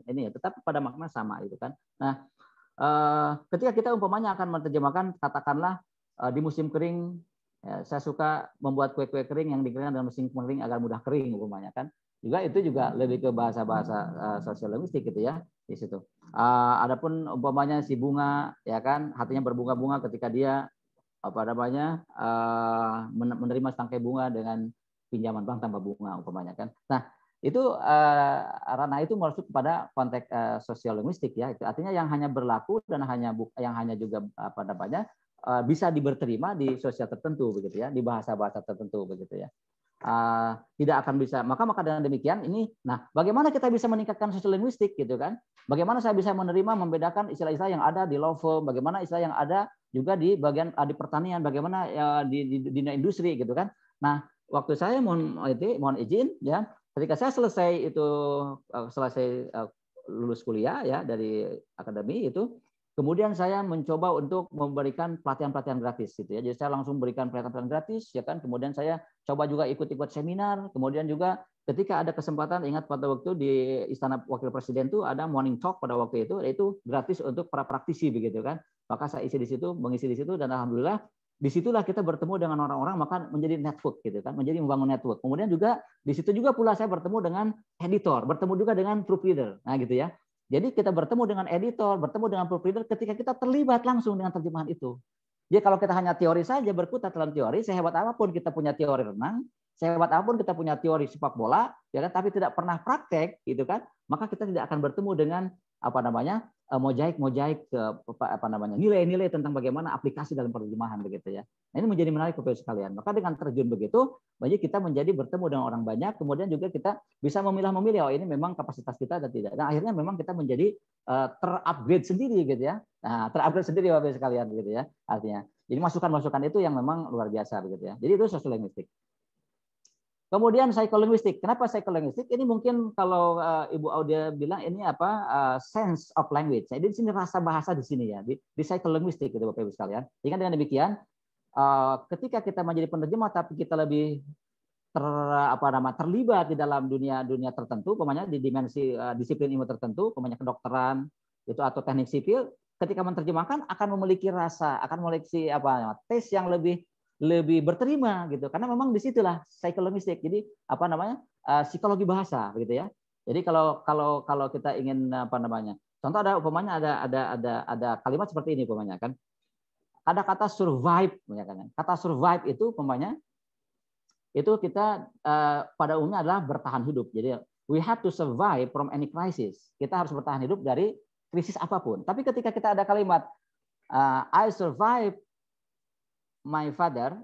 ini ya, tetapi pada makna sama itu kan. Nah, ketika kita umpamanya akan menerjemahkan katakanlah di musim kering ya, saya suka membuat kue-kue kering yang dikeringkan dalam musim kering agar mudah kering umpamanya kan. Juga itu juga lebih ke bahasa-bahasa sosial linguistik gitu ya di situ. Adapun umpamanya si bunga ya kan hatinya berbunga-bunga ketika dia apa namanya menerima setangkai bunga dengan pinjaman bank tanpa bunga umpamanya kan. Nah, itu ranah itu masuk kepada konteks sosial linguistik ya. Itu artinya yang hanya berlaku dan yang hanya juga apa namanya bisa diterima di sosial tertentu begitu ya, di bahasa-bahasa tertentu begitu ya. Tidak akan bisa maka dengan demikian ini bagaimana kita bisa meningkatkan sosial linguistik gitu kan, bagaimana saya bisa menerima membedakan istilah-istilah yang ada di law firm, bagaimana istilah yang ada juga di bagian di pertanian, bagaimana di industri gitu kan. Nah, waktu saya mohon izin ya, ketika saya selesai lulus kuliah ya dari akademi itu, kemudian saya mencoba untuk memberikan pelatihan-pelatihan gratis gitu ya. Jadi saya langsung berikan pelatihan gratis ya kan. Kemudian saya coba juga ikut-ikut seminar. Kemudian juga ketika ada kesempatan, ingat pada waktu di Istana Wakil Presiden itu ada morning talk pada waktu itu gratis untuk para praktisi begitu kan. Maka saya mengisi di situ dan alhamdulillah disitulah kita bertemu dengan orang-orang maka menjadi network gitu kan, menjadi membangun network. Kemudian juga di situ juga pula saya bertemu dengan editor, bertemu juga dengan proofreader. Nah gitu ya. Jadi kita bertemu dengan editor, bertemu dengan proofreader ketika kita terlibat langsung dengan terjemahan itu. Jadi kalau kita hanya teori saja berkutat dalam teori, sehebat apapun kita punya teori renang, sehebat apapun kita punya teori sepak bola, ya kan, tapi tidak pernah praktek, gitu kan, maka kita tidak akan bertemu dengan apa namanya mozaik nilai-nilai tentang bagaimana aplikasi dalam penerjemahan begitu ya. Nah, ini menjadi menarik Bapak sekalian. Maka dengan terjun begitu, bagi kita menjadi bertemu dengan orang banyak, kemudian juga kita bisa memilah-memilih ini memang kapasitas kita atau tidak. Dan akhirnya memang kita menjadi terupgrade sendiri gitu ya. Nah, terupgrade sendiri Bapak sekalian gitu ya. Artinya. Jadi masukan-masukan itu yang memang luar biasa begitu ya. Jadi itu sosial linguistik. Kemudian psikolinguistik. Kenapa psikolinguistik? Ini mungkin kalau Ibu Audia bilang ini sense of language. Jadi di sini rasa bahasa di sini ya, di psikolinguistik gitu Bapak Ibu sekalian. Jadi dengan demikian, ketika kita menjadi penerjemah tapi kita lebih terlibat di dalam dunia tertentu, umpamanya di dimensi disiplin ilmu tertentu, umpamanya kedokteran itu atau teknik sipil, ketika menerjemahkan akan memiliki rasa, akan memiliki taste yang lebih lebih berterima gitu, karena memang disitulah psikologistik. Jadi apa namanya psikologi bahasa gitu ya. Jadi kalau kita ingin apa namanya, contoh ada upamanya ada kalimat seperti ini upamanya kan, ada kata survive, kan. Kata survive itu umpamanya itu kita pada umumnya adalah bertahan hidup. Jadi we have to survive from any crisis. Kita harus bertahan hidup dari krisis apapun. Tapi ketika kita ada kalimat I survive my father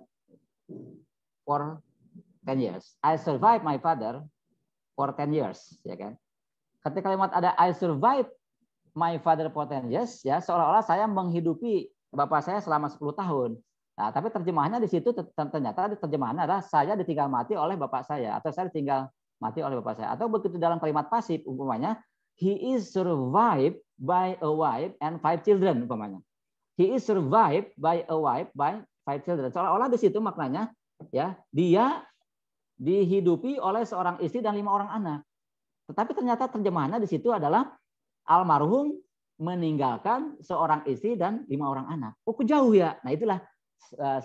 for 10 years. I survive my father for 10 years, ya kan? Ketika kalimat ada I survive my father for 10 years, ya seolah-olah saya menghidupi bapak saya selama 10 tahun. Nah, tapi terjemahannya di situ ternyata terjemahannya adalah saya ditinggal mati oleh bapak saya, atau saya ditinggal mati oleh bapak saya. Atau begitu dalam kalimat pasif umpamanya he is survived by a wife and 5 children umpamanya. He is survived by a wife by 5 children. Seolah-olah di situ maknanya ya dia dihidupi oleh seorang istri dan 5 orang anak. Tetapi ternyata terjemahannya di situ adalah almarhum meninggalkan seorang istri dan 5 orang anak. Oh, jauh ya. Nah, itulah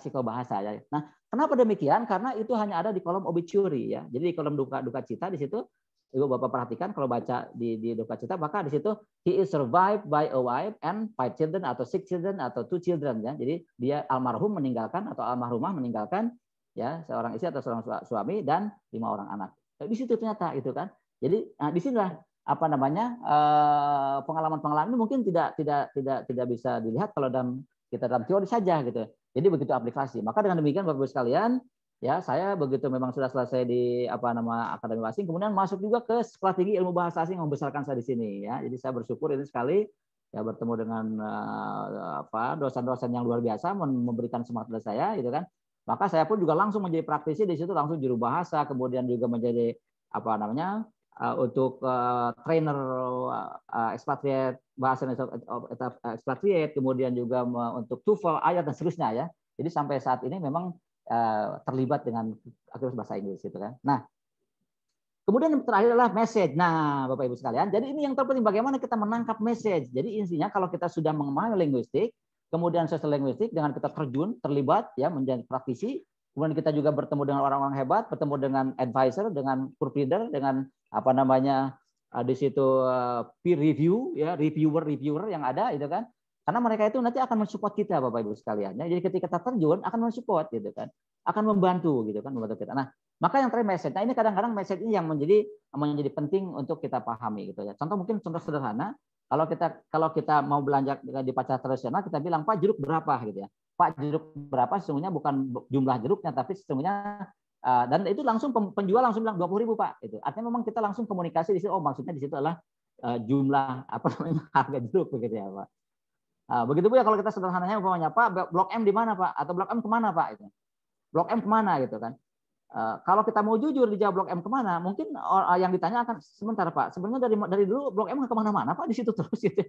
psikobahasa ya. Nah, kenapa demikian? Karena itu hanya ada di kolom obituary ya. Jadi di kolom duka cita di situ Ibu Bapak perhatikan kalau baca di duka cita, maka di situ he is survived by a wife and 5 children atau 6 children atau 2 children ya. Jadi dia almarhum meninggalkan atau almarhumah meninggalkan ya seorang istri atau seorang suami dan 5 orang anak. Di situ ternyata itu kan. Jadi di sinilah apa namanya pengalaman-pengalaman ini mungkin tidak bisa dilihat kalau kita dalam teori saja gitu. Jadi begitu aplikasi. Maka dengan demikian Bapak Ibu sekalian, ya saya begitu memang sudah selesai di Akademi Bahasa Asing, kemudian masuk juga ke strategi ilmu bahasa asing yang membesarkan saya di sini ya. Jadi saya bersyukur ini sekali ya bertemu dengan dosen-dosen yang luar biasa memberikan semangat pada saya gitu kan. Maka saya pun juga langsung menjadi praktisi di situ, langsung juru bahasa, kemudian juga menjadi untuk trainer expatriate bahasa expatriate, kemudian juga untuk TOEFL, IELTS dan seterusnya ya. Jadi sampai saat ini memang terlibat dengan aktivitas bahasa Inggris gitu kan. Nah, kemudian yang terakhir adalah message. Nah, Bapak Ibu sekalian, jadi ini yang terpenting bagaimana kita menangkap message. Jadi intinya kalau kita sudah memahami linguistik, kemudian sosial linguistik dengan kita terlibat ya menjadi praktisi, kemudian kita juga bertemu dengan orang-orang hebat, bertemu dengan advisor, dengan proofreader, dengan di situ peer review ya, reviewer yang ada itu kan. Karena mereka itu nanti akan mensupport kita Bapak Ibu sekalian. Ya. Jadi ketika kita terjun akan mensupport gitu kan. Akan membantu gitu kan, membantu kita. Nah, maka yang terakhir message. Nah, ini kadang-kadang message ini yang menjadi penting untuk kita pahami gitu ya. Contoh sederhana, kalau kita mau belanja di pasar tradisional kita bilang, "Pak, jeruk berapa?" gitu ya. Pak, jeruk berapa sesungguhnya bukan jumlah jeruknya tapi sesungguhnya dan itu langsung penjual langsung bilang 20.000 Pak. Itu artinya memang kita langsung komunikasi di situ. Oh, maksudnya di situ adalah jumlah harga jeruk begitu ya Pak. Begitu pun ya kalau kita sederhananya umpamanya Pak, Blok M di mana Pak? Atau Blok M kemana Pak? Itu. Blok M kemana gitu kan? Kalau kita mau jujur dijawab Blok M kemana, mungkin yang ditanya akan sebentar Pak. Sebenarnya dari dulu Blok M nggak kemana-mana Pak, di situ terus gitu.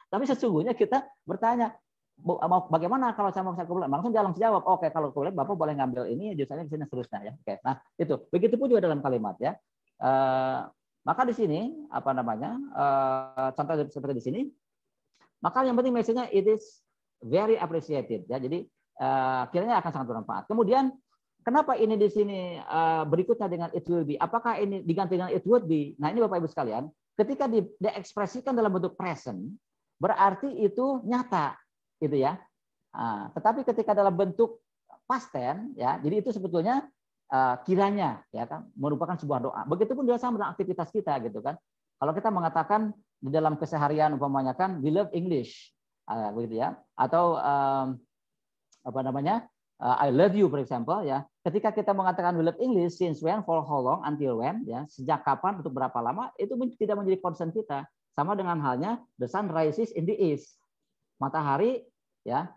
Tapi sesungguhnya kita bertanya bagaimana kalau saya mau ke Blok M? Langsung dia langsung jawab, oke kalau ke Blok M Bapak boleh ngambil ini, jurusannya di sini seterusnya ya. Oke, nah itu. Begitupun juga dalam kalimat ya. Maka di sini contoh seperti di sini. Maka yang penting message-nya it is very appreciated ya. Jadi kiranya akan sangat bermanfaat. Kemudian kenapa ini di sini berikutnya dengan it will be? Apakah ini diganti dengan it would be? Nah, ini Bapak Ibu sekalian, ketika diekspresikan dalam bentuk present, berarti itu nyata gitu ya. Tetapi ketika dalam bentuk past tense ya, jadi itu sebetulnya kiranya ya kan merupakan sebuah doa. Begitupun juga sama dengan aktivitas kita gitu kan. Kalau kita mengatakan di dalam keseharian umpamanya kan we love English begitu ya, atau I love you for example ya. Ketika kita mengatakan we love English, since when, for how long, until when ya, sejak kapan, untuk berapa lama, itu tidak menjadi concern kita. Sama dengan halnya the sun rises in the east. Matahari ya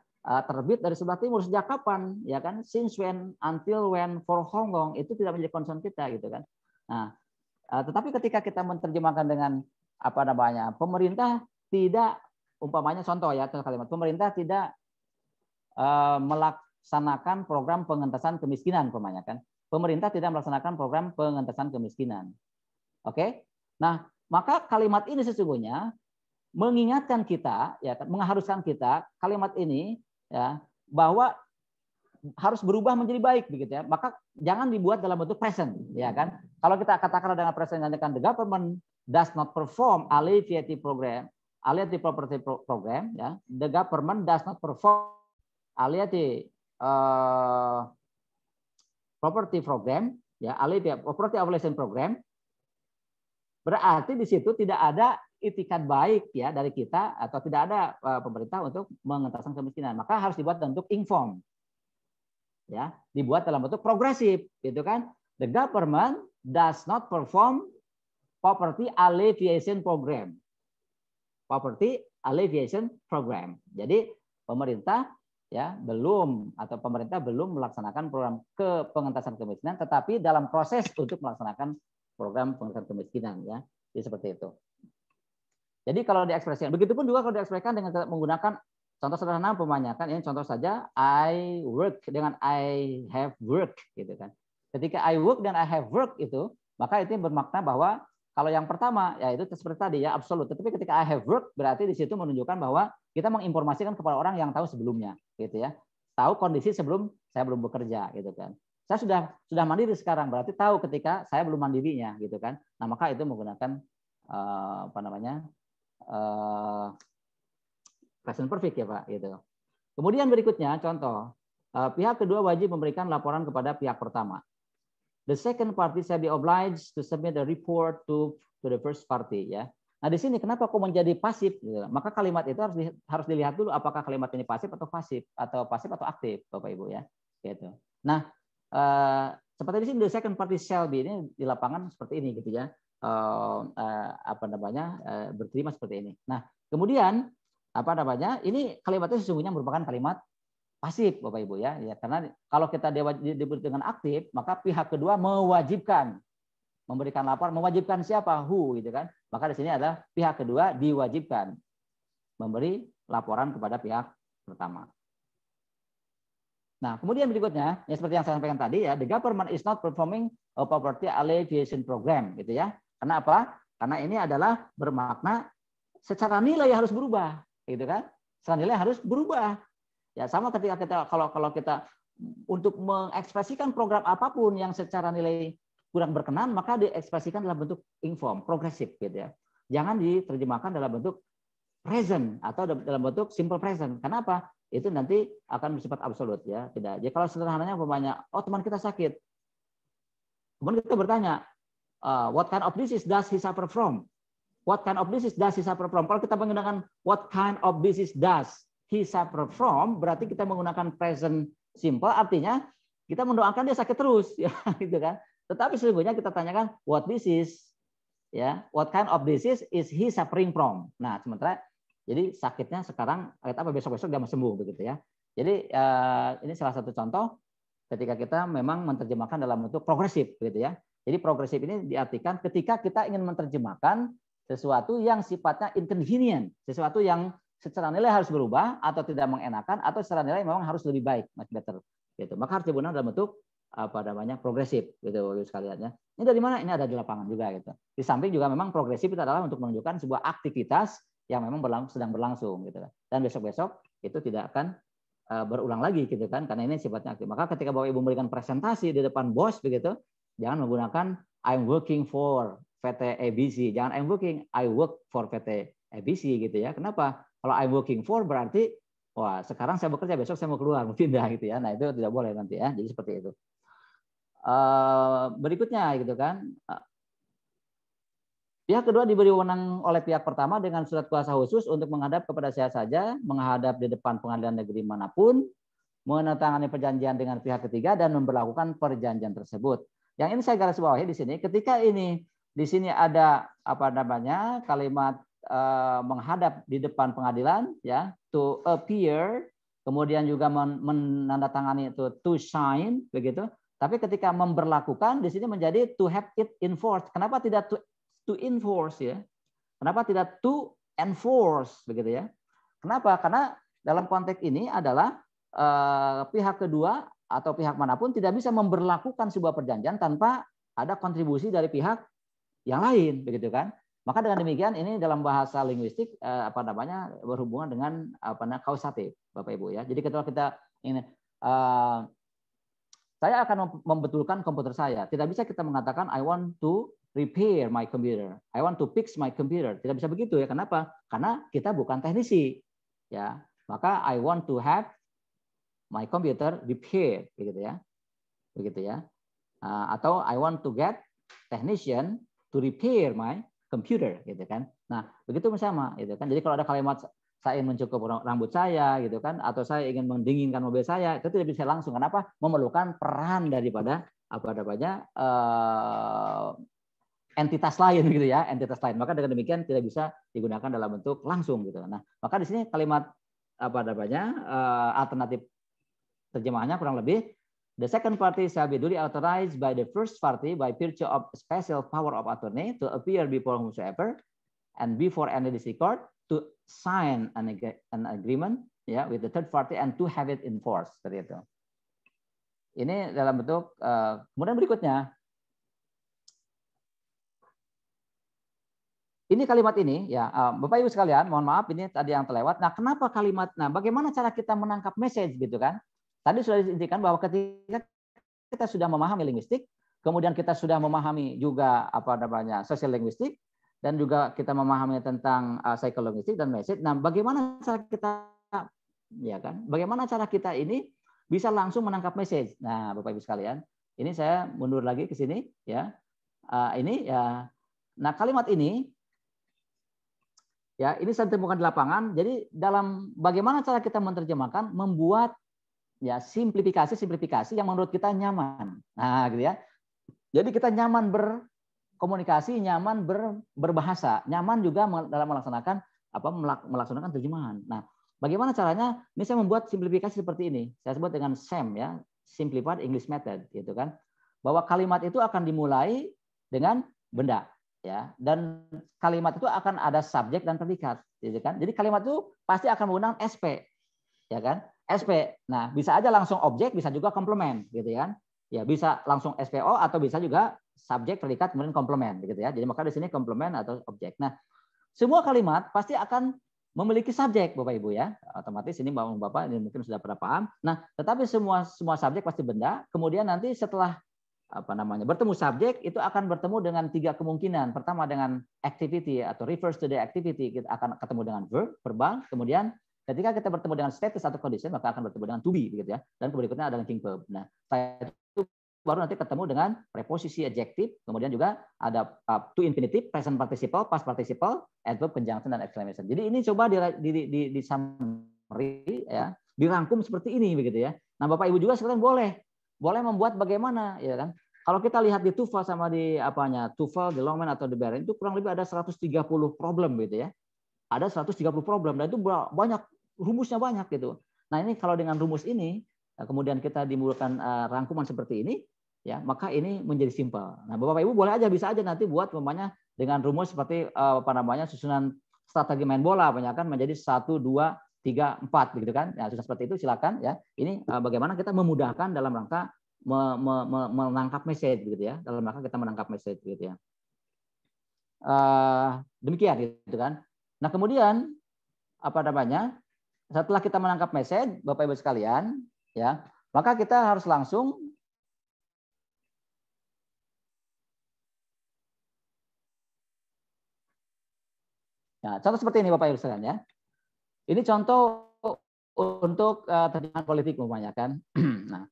terbit dari sebelah timur, sejak kapan ya kan, since when, until when, for how long, itu tidak menjadi concern kita gitu kan. Nah, tetapi ketika kita menerjemahkan dengan pemerintah tidak, umpamanya contoh ya kalimat, pemerintah tidak melaksanakan program pengentasan kemiskinan umpamanya kan. Pemerintah tidak melaksanakan program pengentasan kemiskinan. Oke? Nah, maka kalimat ini sesungguhnya mengingatkan kita ya, mengharuskan kita kalimat ini ya bahwa harus berubah menjadi baik begitu ya. Maka jangan dibuat dalam bentuk present, ya kan? Kalau kita katakan dengan present the government does not perform alleviative property program, ya. The government does not perform alleviative property program, ya, alleviative property abolition program. Berarti di situ tidak ada itikat baik ya dari kita atau tidak ada pemerintah untuk mengentaskan kemiskinan. Maka harus dibuat dalam bentuk inform. Ya, dibuat dalam bentuk progresif, gitu kan? The government does not perform poverty alleviation program. Poverty alleviation program. Jadi pemerintah ya pemerintah belum melaksanakan program pengentasan kemiskinan, tetapi dalam proses untuk melaksanakan program pengentasan kemiskinan ya. Jadi seperti itu. Jadi kalau diekspresikan, begitupun juga kalau diekspresikan dengan menggunakan contoh sederhana pemanyakan, ini contoh saja I work dengan I have work gitu kan. Ketika I work dan I have work itu, maka itu bermakna bahwa kalau yang pertama ya itu seperti tadi ya absolut. Tetapi ketika I have work berarti di situ menunjukkan bahwa kita menginformasikan kepada orang yang tahu sebelumnya gitu ya. Tahu kondisi sebelum saya belum bekerja gitu kan. Saya sudah mandiri sekarang berarti tahu ketika saya belum mandirinya gitu kan. Nah, maka itu menggunakan present perfect ya Pak gitu. Kemudian berikutnya contoh pihak kedua wajib memberikan laporan kepada pihak pertama. The second party shall be obliged to submit a report to the first party ya. Nah di sini kenapa kok menjadi pasif? Gitu. Maka kalimat itu harus dilihat dulu apakah kalimat ini pasif atau aktif Bapak Ibu ya. Gitu. Nah seperti di sini the second party shall be ini di lapangan seperti ini gitu ya. Berterima seperti ini. Nah kemudian ini kalimatnya sesungguhnya merupakan kalimat pasif Bapak Ibu ya. Karena kalau kita diberi dengan aktif maka pihak kedua mewajibkan memberikan laporan, mewajibkan siapa? Who gitu kan. Maka di sini adalah pihak kedua diwajibkan memberi laporan kepada pihak pertama. Nah, kemudian berikutnya, ya seperti yang saya sampaikan tadi ya, the government is not performing a poverty alleviation program gitu ya. Karena apa? Karena ini adalah bermakna secara nilai harus berubah, gitu kan? Secara nilai harus berubah. Ya sama ketika kita kalau kita untuk mengekspresikan program apapun yang secara nilai kurang berkenan, maka diekspresikan dalam bentuk inform, progresif gitu ya. Jangan diterjemahkan dalam bentuk present atau dalam bentuk simple present. Kenapa? Itu nanti akan bersifat absolut ya. Tidak. Jadi kalau sederhananya umpamanya, oh teman kita sakit. Kemudian kita bertanya, what kind of disease does he suffer from? What kind of disease does he suffer from? Kalau kita menggunakan what kind of disease does he suffer from, berarti kita menggunakan present simple, artinya kita mendoakan dia sakit terus, ya, gitu kan. Tetapi sesungguhnya kita tanyakan what disease, ya, what kind of disease is he suffering from? Nah, sementara jadi sakitnya sekarang apa besok-besok dia mau sembuh begitu ya. Jadi ini salah satu contoh ketika kita memang menerjemahkan dalam bentuk progresif begitu ya. Jadi progresif ini diartikan ketika kita ingin menerjemahkan sesuatu yang sifatnya inconvenient, sesuatu yang secara nilai harus berubah atau tidak mengenakan atau secara nilai memang harus lebih baik, much better gitu. Maka harus digunakan dalam bentuk progresif gitu sekalian ya. Ini dari mana? Ini ada di lapangan juga gitu. Di samping juga memang progresif itu adalah untuk menunjukkan sebuah aktivitas yang memang sedang berlangsung gitu kan. Dan besok-besok itu tidak akan berulang lagi gitu kan karena ini sifatnya aktif. Maka ketika Bapak Ibu memberikan presentasi di depan bos begitu, jangan menggunakan I'm working for PT ABC. Jangan I work for PT ABC gitu ya. Kenapa? Kalau I'm working for berarti wah, sekarang saya bekerja, besok saya mau keluar, mau pindah gitu ya. Nah, itu tidak boleh nanti ya. Jadi seperti itu. Berikutnya gitu kan. Pihak kedua diberi wewenang oleh pihak pertama dengan surat kuasa khusus untuk menghadap kepada siapa saja, menghadap di depan pengadilan negeri manapun, menandatangani perjanjian dengan pihak ketiga dan memberlakukan perjanjian tersebut. Yang ini saya garis bawahi di sini. Ketika ini di sini ada kalimat menghadap di depan pengadilan, ya, to appear, kemudian juga menandatangani itu to sign, begitu. Tapi ketika memberlakukan di sini menjadi to have it enforced. Kenapa tidak to enforce ya? Kenapa tidak to enforce begitu ya? Kenapa? Karena dalam konteks ini adalah pihak kedua atau pihak manapun tidak bisa memberlakukan sebuah perjanjian tanpa ada kontribusi dari pihak yang lain, begitu kan? Maka dengan demikian ini dalam bahasa linguistik berhubungan dengan kausatif, Bapak Ibu ya. Jadi ketika kita ini saya akan membetulkan komputer saya. Tidak bisa kita mengatakan I want to repair my computer, I want to fix my computer. Tidak bisa begitu ya. Kenapa? Karena kita bukan teknisi. Ya, maka I want to have my computer repaired, begitu ya. Begitu ya. Atau I want to get technician to repair my computer, gitu kan. Nah, begitu sama, gitu kan. Jadi kalau ada kalimat saya ingin mencukur rambut saya, gitu kan, atau saya ingin mendinginkan mobil saya, itu tidak bisa langsung. Kenapa? Memerlukan peran daripada entitas lain, gitu ya, entitas lain. Maka dengan demikian tidak bisa digunakan dalam bentuk langsung, gitu. Nah, maka di sini kalimat alternatif terjemahannya kurang lebih, the second party shall be duly authorized by the first party by virtue of special power of attorney to appear before whomsoever and before any district court to sign an agreement ya with the third party and to have it enforced, seperti itu. Ini dalam bentuk kemudian berikutnya ini kalimat ini ya Bapak Ibu sekalian, mohon maaf ini tadi yang terlewat. Nah, kenapa kalimat? Nah, bagaimana cara kita menangkap message gitu kan? Tadi sudah diintikan bahwa ketika kita sudah memahami linguistik, kemudian kita sudah memahami juga social linguistik, dan juga kita memahami tentang psikologistik dan message. Nah, bagaimana cara kita ya kan? Bagaimana cara kita ini bisa langsung menangkap message? Nah, Bapak Ibu sekalian, ini saya mundur lagi ke sini ya. Ini ya. Nah, kalimat ini ya, ini saya temukan di lapangan. Jadi dalam bagaimana cara kita menerjemahkan, membuat ya simplifikasi yang menurut kita nyaman. Nah, gitu ya. Jadi kita nyaman berkomunikasi, nyaman berbahasa, nyaman juga dalam melaksanakan terjemahan. Nah, bagaimana caranya? Ini saya membuat simplifikasi seperti ini. Saya sebut dengan SEM ya, Simplified English Method, gitu kan. Bahwa kalimat itu akan dimulai dengan benda, ya. Dan kalimat itu akan ada subjek dan predikat, gitu kan. Jadi kalimat itu pasti akan menggunakan SP, ya kan? SP. Nah, bisa aja langsung objek, bisa juga komplement, gitu kan. Ya, bisa langsung SPO atau bisa juga subjek, predikat, kemudian komplement, gitu ya. Jadi maka di sini komplement atau objek. Nah, semua kalimat pasti akan memiliki subjek, Bapak Ibu ya. Otomatis ini Bapak ini mungkin sudah pernah paham. Nah, tetapi semua subjek pasti benda. Kemudian nanti setelah bertemu subjek itu akan bertemu dengan 3 kemungkinan. Pertama dengan activity atau refers to the activity, kita akan ketemu dengan verb, verbal. Kemudian ketika kita bertemu dengan status atau condition, maka akan bertemu dengan to be, gitu ya. Dan berikutnya ada linking verb. Nah, setelah itu baru nanti ketemu dengan preposisi adjektif, kemudian juga ada to infinitive, present participle, past participle, adverb, conjunction, dan exclamation. Jadi ini coba di summary ya, dirangkum seperti ini begitu ya. Nah, Bapak Ibu juga sekalian boleh membuat bagaimana ya kan. Kalau kita lihat di TOEFL sama di TOEFL, di Longman atau di Barron itu kurang lebih ada 130 problem gitu ya. Ada 130 problem dan itu banyak rumusnya banyak gitu. Nah, ini kalau dengan rumus ini kemudian kita dimulakan rangkuman seperti ini ya, maka ini menjadi simpel. Nah, Bapak Ibu boleh aja bisa aja nanti buat umpamanya dengan rumus seperti susunan strategi main bola kan menjadi 1 2 3 4 begitu kan. Ya, sudah seperti itu silakan ya. Ini bagaimana kita memudahkan dalam rangka menangkap message gitu ya. Dalam rangka kita menangkap message gitu ya. Demikian gitu kan. Nah, kemudian setelah kita menangkap message Bapak Ibu sekalian ya, maka kita harus langsung contoh seperti ini Bapak Ibu sekalian ya. Ini contoh untuk terjemahan politik umpamanya kan. Nah,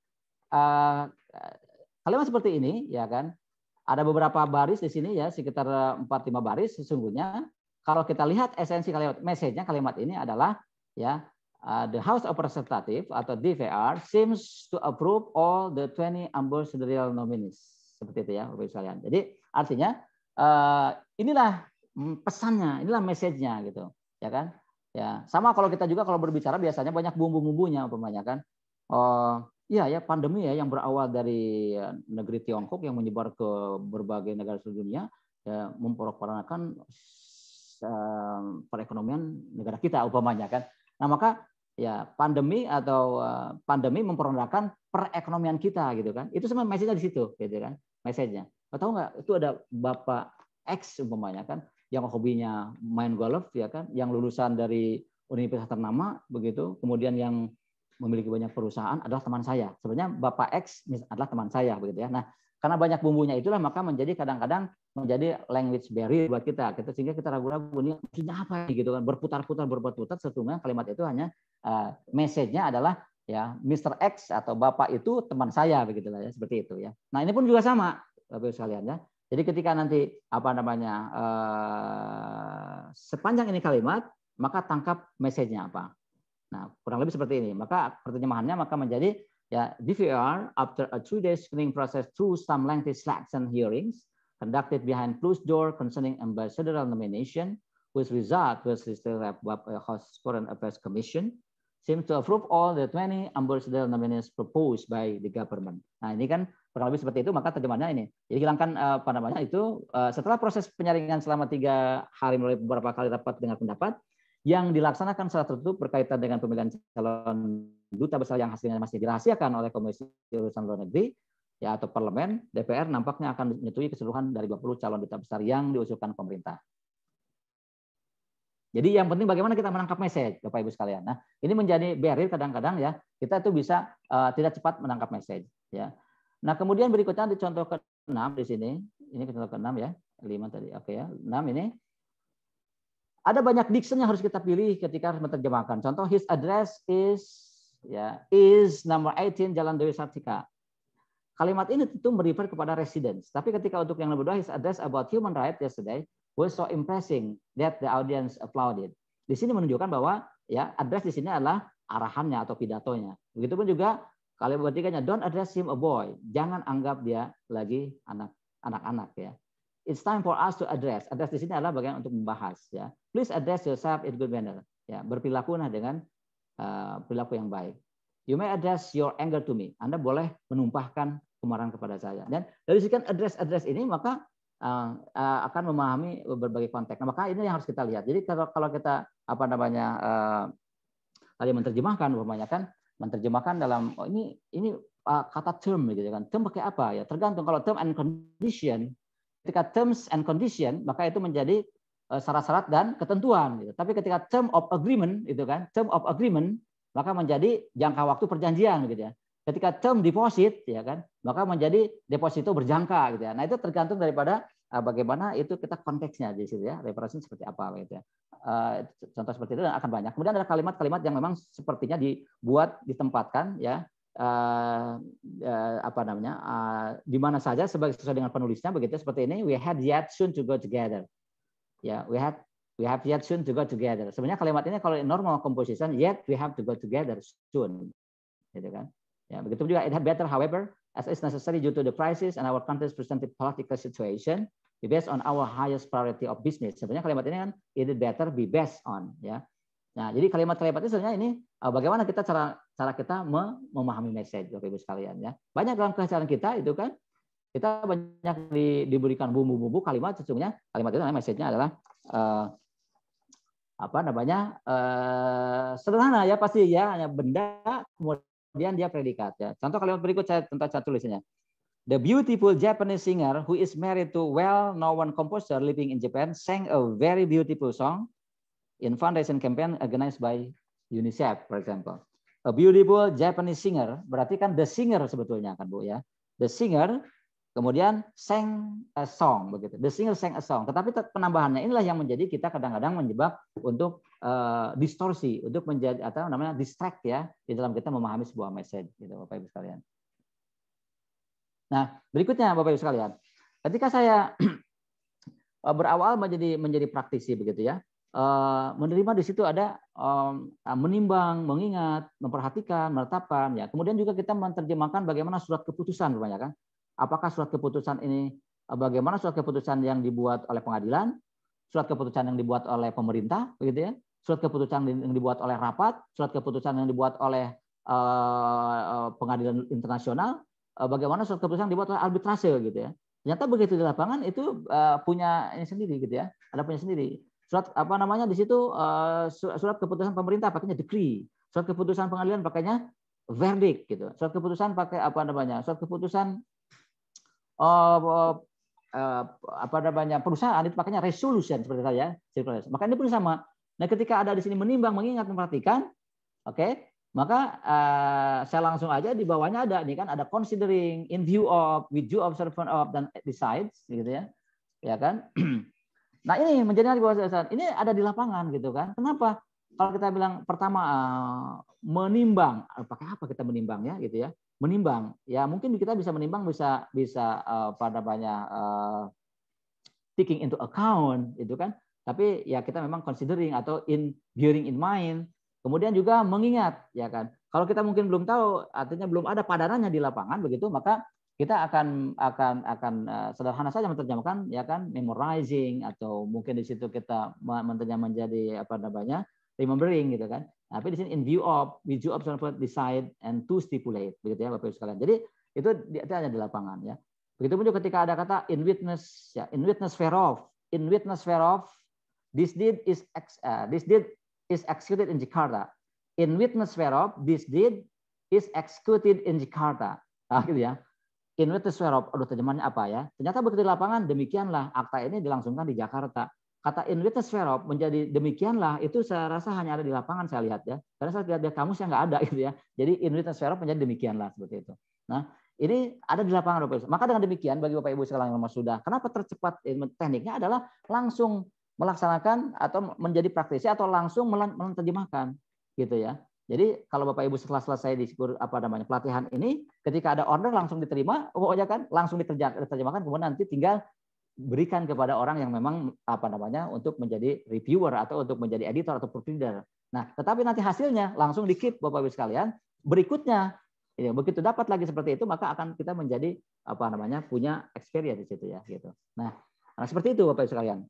kalimat seperti ini ya kan. Ada beberapa baris di sini ya, sekitar 4-5 baris sesungguhnya. Kalau kita lihat esensi kalimat message-nya kalimat ini adalah ya the House of Representatives atau DPR seems to approve all the 20 ambassadorial nominees. Seperti itu ya Bapak Ibu sekalian. Jadi artinya inilah pesannya, inilah message-nya gitu, ya kan? Ya, sama kalau kita juga kalau berbicara biasanya banyak bumbu-bumbunya umpamanya kan. Iya ya, pandemi ya yang berawal dari negeri Tiongkok yang menyebar ke berbagai negara seluruh dunia ya memporak-porandakan perekonomian negara kita umpamanya kan. Nah, maka ya pandemi memporak-porandakan perekonomian kita gitu kan. Itu semua message-nya di situ gitu kan. Message-nya. Tahu nggak? Itu ada Bapak X umpamanya kan yang hobinya main golf ya kan, yang lulusan dari universitas ternama begitu, kemudian yang memiliki banyak perusahaan adalah teman saya. Sebenarnya Bapak X adalah teman saya, begitu ya. Nah, karena banyak bumbunya itulah maka menjadi kadang-kadang menjadi language barrier buat kita. Sehingga kita ragu-ragu ini maksudnya apa gitu kan, berputar-putar sesungguhnya kalimat itu hanya message-nya adalah ya Mr. X atau Bapak itu teman saya, begitu lah ya, seperti itu ya. Nah, ini pun juga sama Bapak Ibu sekalian ya. Jadi ketika nanti sepanjang ini kalimat, maka tangkap message-nya apa. Nah, kurang lebih seperti ini. Maka perterjemahannya maka menjadi ya DVR after a 3-day screening process through some lengthy selection hearings conducted behind closed door concerning ambassadorial nomination, whose result was still House Foreign Affairs Commission seems to approve all the 20 ambassadorial nominees proposed by the government. Nah, ini kan kurang lebih seperti itu, maka terjemahannya ini. Jadi hilangkan setelah proses penyaringan selama 3 hari melalui beberapa kali rapat dengar pendapat yang dilaksanakan secara tertutup berkaitan dengan pemilihan calon duta besar yang hasilnya masih dirahasiakan oleh Komisi Urusan Luar Negeri ya atau Parlemen, DPR nampaknya akan menyetujui keseluruhan dari 20 calon duta besar yang diusulkan pemerintah. Jadi yang penting bagaimana kita menangkap message, Bapak Ibu sekalian. Nah, ini menjadi barrier kadang-kadang ya, kita itu bisa tidak cepat menangkap message ya. Nah, kemudian berikutnya di contoh ke-6 di sini, ini contoh ke-6 ya, 5 tadi. Oke ya. 6 ini ada banyak diction yang harus kita pilih ketika harus menerjemahkan. Contoh his address is number 18 Jalan Dewi Sartika. Kalimat ini tentu merefer kepada residence. Tapi ketika untuk yang nomor 2 his address about human rights yesterday was so impressive that the audience applauded. Di sini menunjukkan bahwa ya address di sini adalah arahannya atau pidatonya. Begitupun juga kalimat ketiganya don't address him a boy. Jangan anggap dia lagi anak-anak ya. It's time for us to address. Address di sini adalah bagian untuk membahas ya. Please address yourself in good manner. Ya, berperilakulah dengan perilaku yang baik. You may address your anger to me. Anda boleh menumpahkan kemarahan kepada saya. Dan dari segi address ini maka akan memahami berbagai konteks. Nah, maka ini yang harus kita lihat. Jadi kalau kita tadi menerjemahkan dalam ini kata term gitu kan. Term pakai apa ya? Tergantung kalau term and condition. Ketika terms and condition maka itu menjadi syarat-syarat dan ketentuan gitu. Tapi ketika term of agreement itu kan, term of agreement maka menjadi jangka waktu perjanjian gitu ya. Ketika term deposit ya kan, maka menjadi deposito berjangka gitu ya. Nah, itu tergantung daripada bagaimana itu kita konteksnya di situ ya, referensinya seperti apa gitu ya. Contoh seperti itu dan akan banyak. Kemudian ada kalimat-kalimat yang memang sepertinya ditempatkan ya di mana saja sesuai dengan penulisnya begitu seperti ini. We had yet soon to go together. Ya, we have yet soon to go together. Sebenarnya kalimat ini kalau normal composition yet we have to go together soon. Gitu kan. Ya, begitu juga it had better however as is necessary due to the crisis and our country's presented political situation be based on our highest priority of business. Sebenarnya kalimat ini kan it had better be based on ya. Nah, jadi kalimat-kalimat ini sebenarnya ini bagaimana kita cara kita memahami message Bapak Ibu sekalian ya. Banyak dalam keseharian kita itu kan kita banyak diberikan bumbu-bumbu kalimat sesungguhnya kalimat itu message-nya adalah sederhana ya pasti ya hanya benda kemudian dia predikat ya. Contoh kalimat berikut saya tulisnya. The beautiful Japanese singer who is married to well-known composer living in Japan sang a very beautiful song in fundraising campaign organized by UNICEF, for example. A beautiful Japanese singer, berarti kan the singer sebetulnya kan Bu ya. The singer kemudian sang a song begitu. The singer sang a song. Tetapi penambahannya inilah yang menjadi kita kadang-kadang menjebak untuk distorsi, untuk menjadi atau namanya distract ya di dalam kita memahami sebuah message gitu Bapak Ibu sekalian. Nah, berikutnya Bapak Ibu sekalian. Ketika saya berawal menjadi praktisi begitu ya. Menerima di situ ada menimbang, mengingat, memperhatikan, menetapkan ya. Kemudian juga kita menerjemahkan bagaimana surat keputusan kan. Apakah surat keputusan ini bagaimana surat keputusan yang dibuat oleh pengadilan, surat keputusan yang dibuat oleh pemerintah begitu ya. Surat keputusan yang dibuat oleh rapat, surat keputusan yang dibuat oleh pengadilan internasional, bagaimana surat keputusan yang dibuat oleh arbitrase gitu ya. Ternyata begitu di lapangan itu punya ini sendiri gitu ya. Ada punya sendiri. Surat di situ surat keputusan pemerintah pakainya decree, surat keputusan pengadilan pakainya verdict gitu, surat keputusan pakai surat keputusan perusahaan itu pakainya resolution seperti saya, maka ini pun sama. Nah, ketika ada di sini menimbang, mengingat, memperhatikan, oke, Maka saya langsung aja di bawahnya ada nih kan, ada considering, in view of, with due observation of, dan decides gitu ya kan. Nah ini menjadi ini ada di lapangan gitu kan. Kenapa? Kalau kita bilang pertama menimbang, pakai apa kita menimbang ya gitu ya? Menimbang ya, mungkin kita bisa menimbang bisa pada banyak taking into account itu kan. Tapi ya kita memang considering atau bearing in mind. Kemudian juga mengingat, ya kan. Kalau kita mungkin belum tahu, artinya belum ada padanannya di lapangan, begitu, maka kita akan sederhana saja menerjemahkan, ya kan, memorizing, atau mungkin di situ kita menerjemah menjadi apa namanya, remembering, gitu kan. Tapi di sini in view of, with due observation, decide, and to stipulate, begitu ya, Bapak Ibu sekalian. Jadi itu hanya di lapangan, ya. Begitu pun juga ketika ada kata in witness, ya, in witness whereof, this deed is executed in Jakarta. In witness whereof this deed is executed in Jakarta. Nah, gitu ya. In witness whereof, aduh terjemahannya apa ya? Ternyata begitu di lapangan, demikianlah akta ini dilangsungkan di Jakarta. Kata in witness whereof menjadi demikianlah, itu saya rasa hanya ada di lapangan, saya lihat ya. Karena saya lihat di kamus yang nggak ada gitu ya. Jadi in witness whereof menjadi demikianlah, seperti itu. Nah, ini ada di lapangan Bapak Ibu. Maka dengan demikian bagi Bapak Ibu sekalian yang memang sudah, kenapa tercepat tekniknya adalah langsung melaksanakan atau menjadi praktisi atau langsung menerjemahkan gitu ya. Jadi kalau Bapak Ibu setelah selesai di pelatihan ini, ketika ada order langsung diterima, pokoknya kan langsung diterjemahkan, kemudian nanti tinggal berikan kepada orang yang memang untuk menjadi reviewer atau untuk menjadi editor atau proofreader. Nah, tetapi nanti hasilnya langsung di-keep Bapak Ibu sekalian. Berikutnya ya, begitu dapat lagi seperti itu, maka akan kita menjadi punya experience di situ ya gitu. Nah, seperti itu Bapak Ibu sekalian.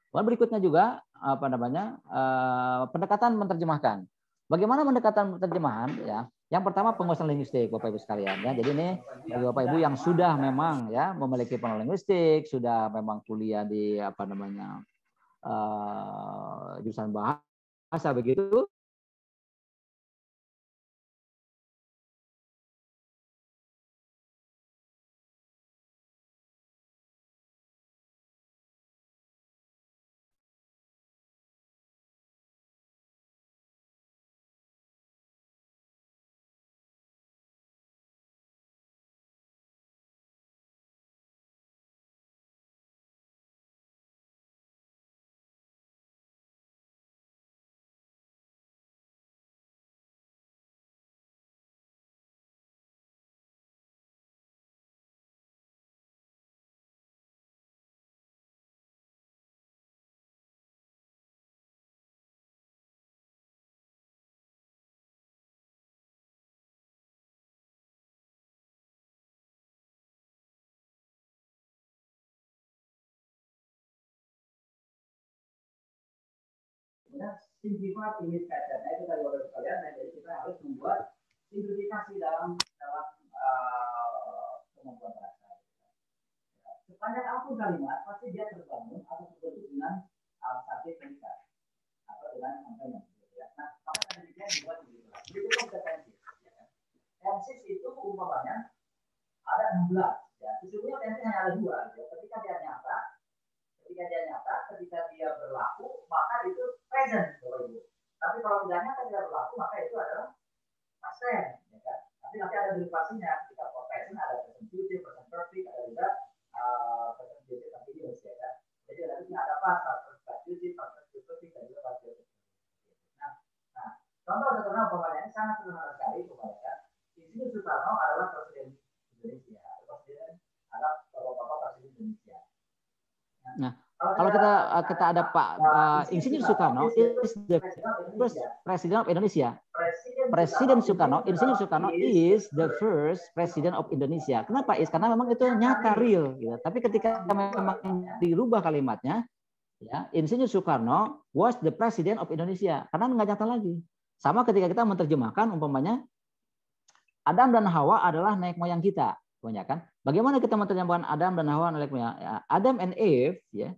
Berikutnya juga pendekatan menerjemahkan. Bagaimana pendekatan penerjemahan ya? Yang pertama penguasaan linguistik Bapak Ibu sekalian ya. Jadi ini bagi Bapak Ibu yang sudah memang ya memiliki pengenalan linguistik, sudah memang kuliah di jurusan bahasa begitu. Simplified English pattern. Nah, itu tadi Bapak Ibu sekalian. Nah, jadi kita harus membuat simplifikasi dalam kemampuan bahasa. Sepanjang aku kalimat pasti dia terbangun atau terbentuk dengan subjek predikat atau dengan komponen. Nah, maka demikian dibuat begitu. Berikut kompetensi. Tensis itu umpamanya ada 16. Ya, sesungguhnya tensis hanya ada 2. Ya. Ketika dia nyata, ketika dia berlaku, maka itu present, Bapak Ibu. Tapi kalau tidak nyata, tidak berlaku, maka itu adalah past tense, ya kan? Tapi nanti ada derivasinya. Ketika present ada present future, present perfect, ada juga present future continuous, ya kan? Jadi ada past future, present perfect, dan juga past future. Nah, contoh sederhana umpamanya ini sangat sederhana sekali, umpamanya. Insinyur Soekarno adalah presiden Indonesia, presiden adalah bapak-bapak presiden Indonesia. Nah, kalau kita ada Pak Insinyur Soekarno is the first President of Indonesia. Presiden Soekarno, Insinyur Soekarno is the first President of Indonesia. Kenapa is? Karena memang itu nyata real. Gitu. Tapi ketika memang dirubah kalimatnya, ya Insinyur Soekarno was the President of Indonesia. Karena nggak nyata lagi. Sama ketika kita menerjemahkan umpamanya Adam dan Hawa adalah nenek moyang kita. Kan? Bagaimana kita menerjemahkan Adam dan Hawa nenek moyang? Adam and Eve, ya.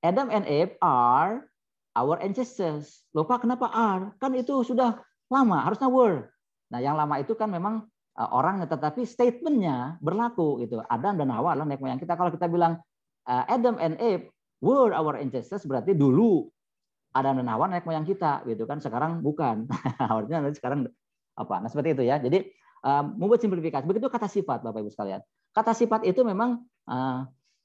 Adam and Eve are our ancestors. Lupa kenapa are? Kan itu sudah lama, harusnya were. Nah, yang lama itu kan memang orang, tetapi statementnya berlaku gitu. Adam dan Hawa adalah nenek moyang kita. Kalau kita bilang Adam and Eve were our ancestors, berarti dulu Adam dan Hawa nenek moyang kita gitu kan, sekarang bukan. Artinya sekarang apa? Nah seperti itu ya. Jadi membuat simplifikasi. Begitu kata sifat, Bapak Ibu sekalian. Kata sifat itu memang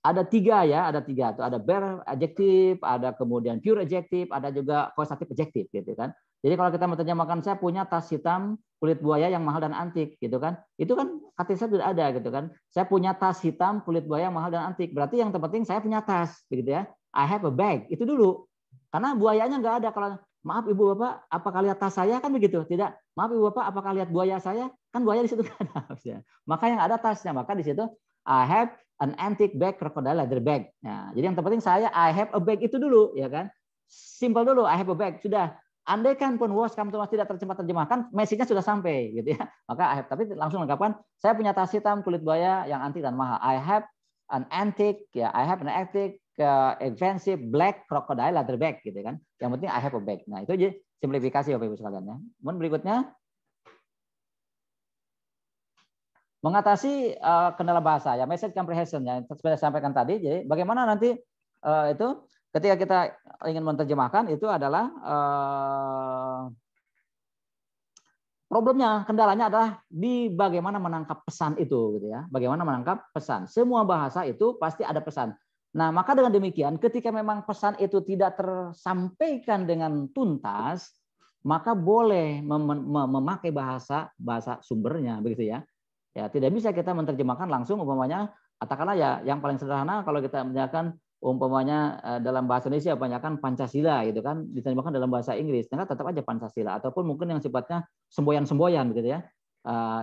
ada tiga ya, ada tiga. Ada bare adjektif, ada kemudian pure adjektif, ada juga causative adjektif gitu kan. Jadi kalau kita menerjemahkan saya punya tas hitam kulit buaya yang mahal dan antik gitu kan. Itu kan kata sifat sudah ada gitu kan. Saya punya tas hitam kulit buaya yang mahal dan antik. Berarti yang terpenting saya punya tas begitu ya. I have a bag. Itu dulu. Karena buayanya nggak ada. Kalau maaf Ibu Bapak, apakah lihat tas saya kan begitu? Tidak. Maaf Ibu Bapak, apakah lihat buaya saya? Kan buaya di situ kan ada. Maka yang ada tasnya. Maka di situ I have an antique bag, crocodile leather bag. Nah, jadi yang terpenting saya I have a bag itu dulu, ya kan? Simple dulu, I have a bag sudah. Andaikan pun was kamu tidak terjemah terjemahkan, message-nya sudah sampai, gitu ya. Maka I have, tapi langsung lengkapkan. Saya punya tas hitam kulit buaya yang antik dan mahal. I have an antique, ya. I have an antique expensive black crocodile leather bag, gitu kan. Yang penting I have a bag. Nah itu aja simplifikasi Bapak Ibu sekalian ya. Kemudian berikutnya. Mengatasi kendala bahasa ya, message comprehension ya, seperti saya sampaikan tadi. Jadi bagaimana nanti itu ketika kita ingin menerjemahkan itu adalah problemnya, kendalanya adalah di bagaimana menangkap pesan itu gitu ya. Bagaimana menangkap pesan. Semua bahasa itu pasti ada pesan. Nah, maka dengan demikian ketika memang pesan itu tidak tersampaikan dengan tuntas, maka boleh memakai bahasa sumbernya begitu ya. Ya, tidak bisa kita menerjemahkan langsung umpamanya katakanlah ya yang paling sederhana kalau kita menjelaskan umpamanya dalam bahasa Indonesia kebanyakan Pancasila gitu kan diterjemahkan dalam bahasa Inggris, ternyata tetap aja Pancasila ataupun mungkin yang sifatnya semboyan-semboyan gitu ya.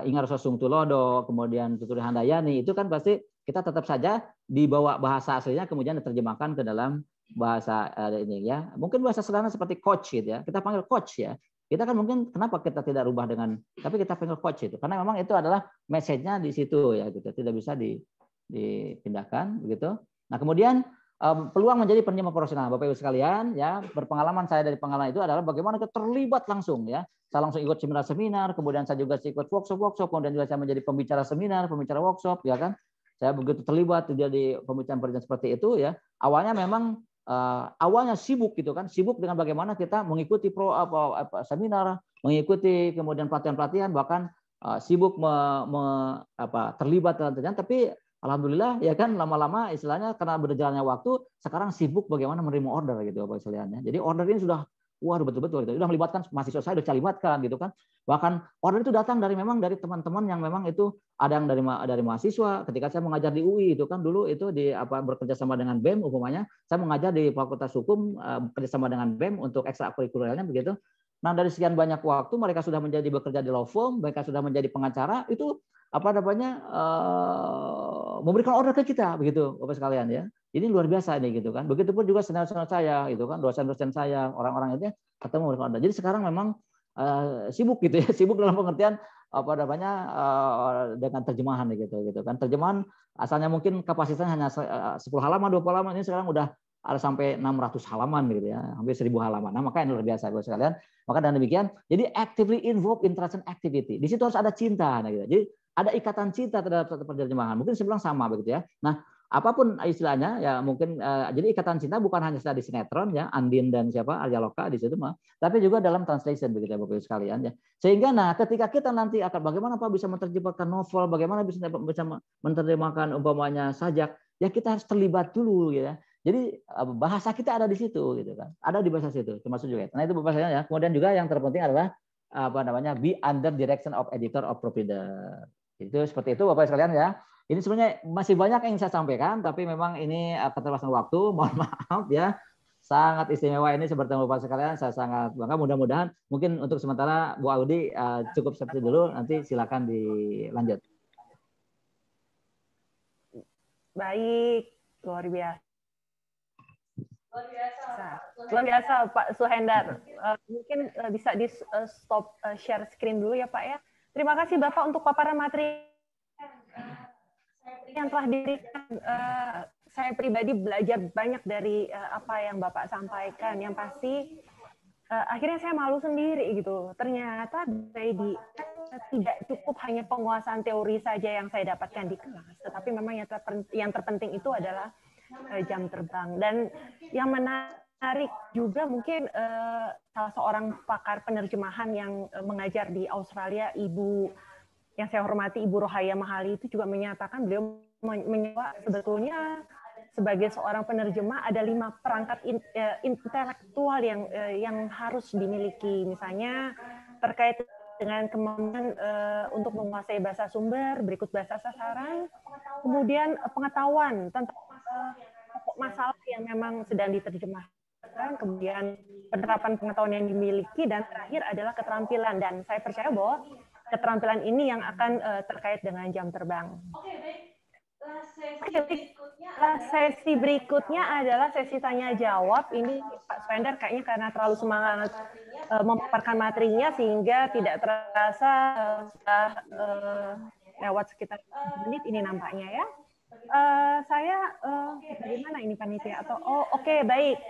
Ingar Sosung Tulodo, kemudian Tuturi Handayani itu kan pasti kita tetap saja dibawa bahasa aslinya kemudian diterjemahkan ke dalam bahasa ini ya. Mungkin bahasa sederhana seperti coach gitu ya. Kita panggil coach ya. Kita kan mungkin kenapa kita tidak rubah dengan tapi kita panggil coach itu karena memang itu adalah message-nya di situ ya gitu tidak bisa dipindahkan begitu. Nah kemudian peluang menjadi penerjemah profesional Bapak Ibu sekalian ya berpengalaman saya dari pengalaman itu adalah bagaimana kita terlibat langsung ya saya langsung ikut seminar kemudian saya juga ikut workshop kemudian juga saya menjadi pembicara seminar pembicara workshop ya kan saya begitu terlibat jadi pembicara seperti itu ya awalnya memang awalnya sibuk gitu kan sibuk dengan bagaimana kita mengikuti seminar mengikuti kemudian pelatihan bahkan sibuk terlibat dalam tapi alhamdulillah ya kan lama-lama istilahnya karena berjalannya waktu sekarang sibuk bagaimana menerima order gitu Bapak sekalian ya jadi order ini sudah betul-betul gitu. Sudah melibatkan mahasiswa saya sudah libatkan gitu kan bahkan order itu datang dari teman-teman yang memang itu ada yang dari mahasiswa ketika saya mengajar di UI itu kan dulu itu bekerja sama dengan BEM umpamanya saya mengajar di Fakultas Hukum bekerja sama dengan BEM untuk ekstrakurikulernya begitu. Nah dari sekian banyak waktu mereka sudah bekerja di law firm, mereka sudah menjadi pengacara itu memberikan order ke kita begitu Bapak sekalian ya. Ini luar biasa nih gitu kan. Begitupun juga senior-senior saya gitu kan, dosen-dosen saya, orang-orang itu ketemu memberikan order. Jadi sekarang memang sibuk gitu ya, sibuk dalam pengertian dengan terjemahan gitu kan. Terjemahan asalnya mungkin kapasitasnya hanya 10 halaman, 20 halaman ini sekarang udah ada sampai 600 halaman gitu ya, hampir 1000 halaman. Nah, maka ini luar biasa Bapak sekalian. Maka dengan demikian, jadi actively involved in translation activity. Di situ harus ada cinta nah gitu. Jadi ada ikatan cinta terhadap satu penerjemahan. Mungkin saya bilang sama begitu ya. Nah, apapun istilahnya ya mungkin jadi ikatan cinta bukan hanya di sinetron ya Andin dan Arya Loka di situ mah tapi juga dalam translation begitu ya Bapak Ibu sekalian ya sehingga ketika kita nanti akan bagaimana Pak bisa menerjemahkan novel bagaimana bisa menerjemahkan umpamanya sajak ya kita harus terlibat dulu ya jadi bahasa kita ada di situ gitu kan ada di bahasa situ termasuk juga nah itu Bapak sekalian ya kemudian juga yang terpenting adalah be under direction of editor or provider itu seperti itu Bapak sekalian ya. Ini sebenarnya masih banyak yang saya sampaikan, tapi memang ini keterbatasan waktu. Mohon maaf ya, sangat istimewa ini seperti Bapak sekalian. Saya sangat bangga. Mudah-mudahan mungkin untuk sementara Bu Audi cukup seperti dulu. Nanti silakan dilanjut. Baik, luar biasa. Luar biasa Pak Suhendar. Mungkin bisa di stop share screen dulu ya Pak ya. Terima kasih Bapak untuk paparan materi yang telah diberikan. Saya pribadi belajar banyak dari apa yang Bapak sampaikan. Yang pasti akhirnya saya malu sendiri gitu. Ternyata tidak cukup hanya penguasaan teori saja yang saya dapatkan di kelas, tetapi memang yang terpenting itu adalah jam terbang. Dan yang menarik menarik juga mungkin salah seorang pakar penerjemahan yang mengajar di Australia, Ibu yang saya hormati, Ibu Rohaya Mahali, itu juga menyatakan beliau menyewa sebetulnya sebagai seorang penerjemah ada 5 perangkat intelektual yang harus dimiliki, misalnya terkait dengan kemampuan untuk menguasai bahasa sumber, berikut bahasa sasaran, kemudian pengetahuan tentang pokok masalah yang memang sedang diterjemahkan, kemudian penerapan pengetahuan yang dimiliki, dan terakhir adalah keterampilan. Dan saya percaya bahwa keterampilan ini yang akan terkait dengan jam terbang. Sesi berikutnya adalah sesi tanya jawab. Ini Pak Swender kayaknya karena terlalu semangat memaparkan materinya sehingga tidak terasa sudah lewat sekitar 1 menit ini nampaknya ya. Saya bagaimana ini panitia atau oke, baik.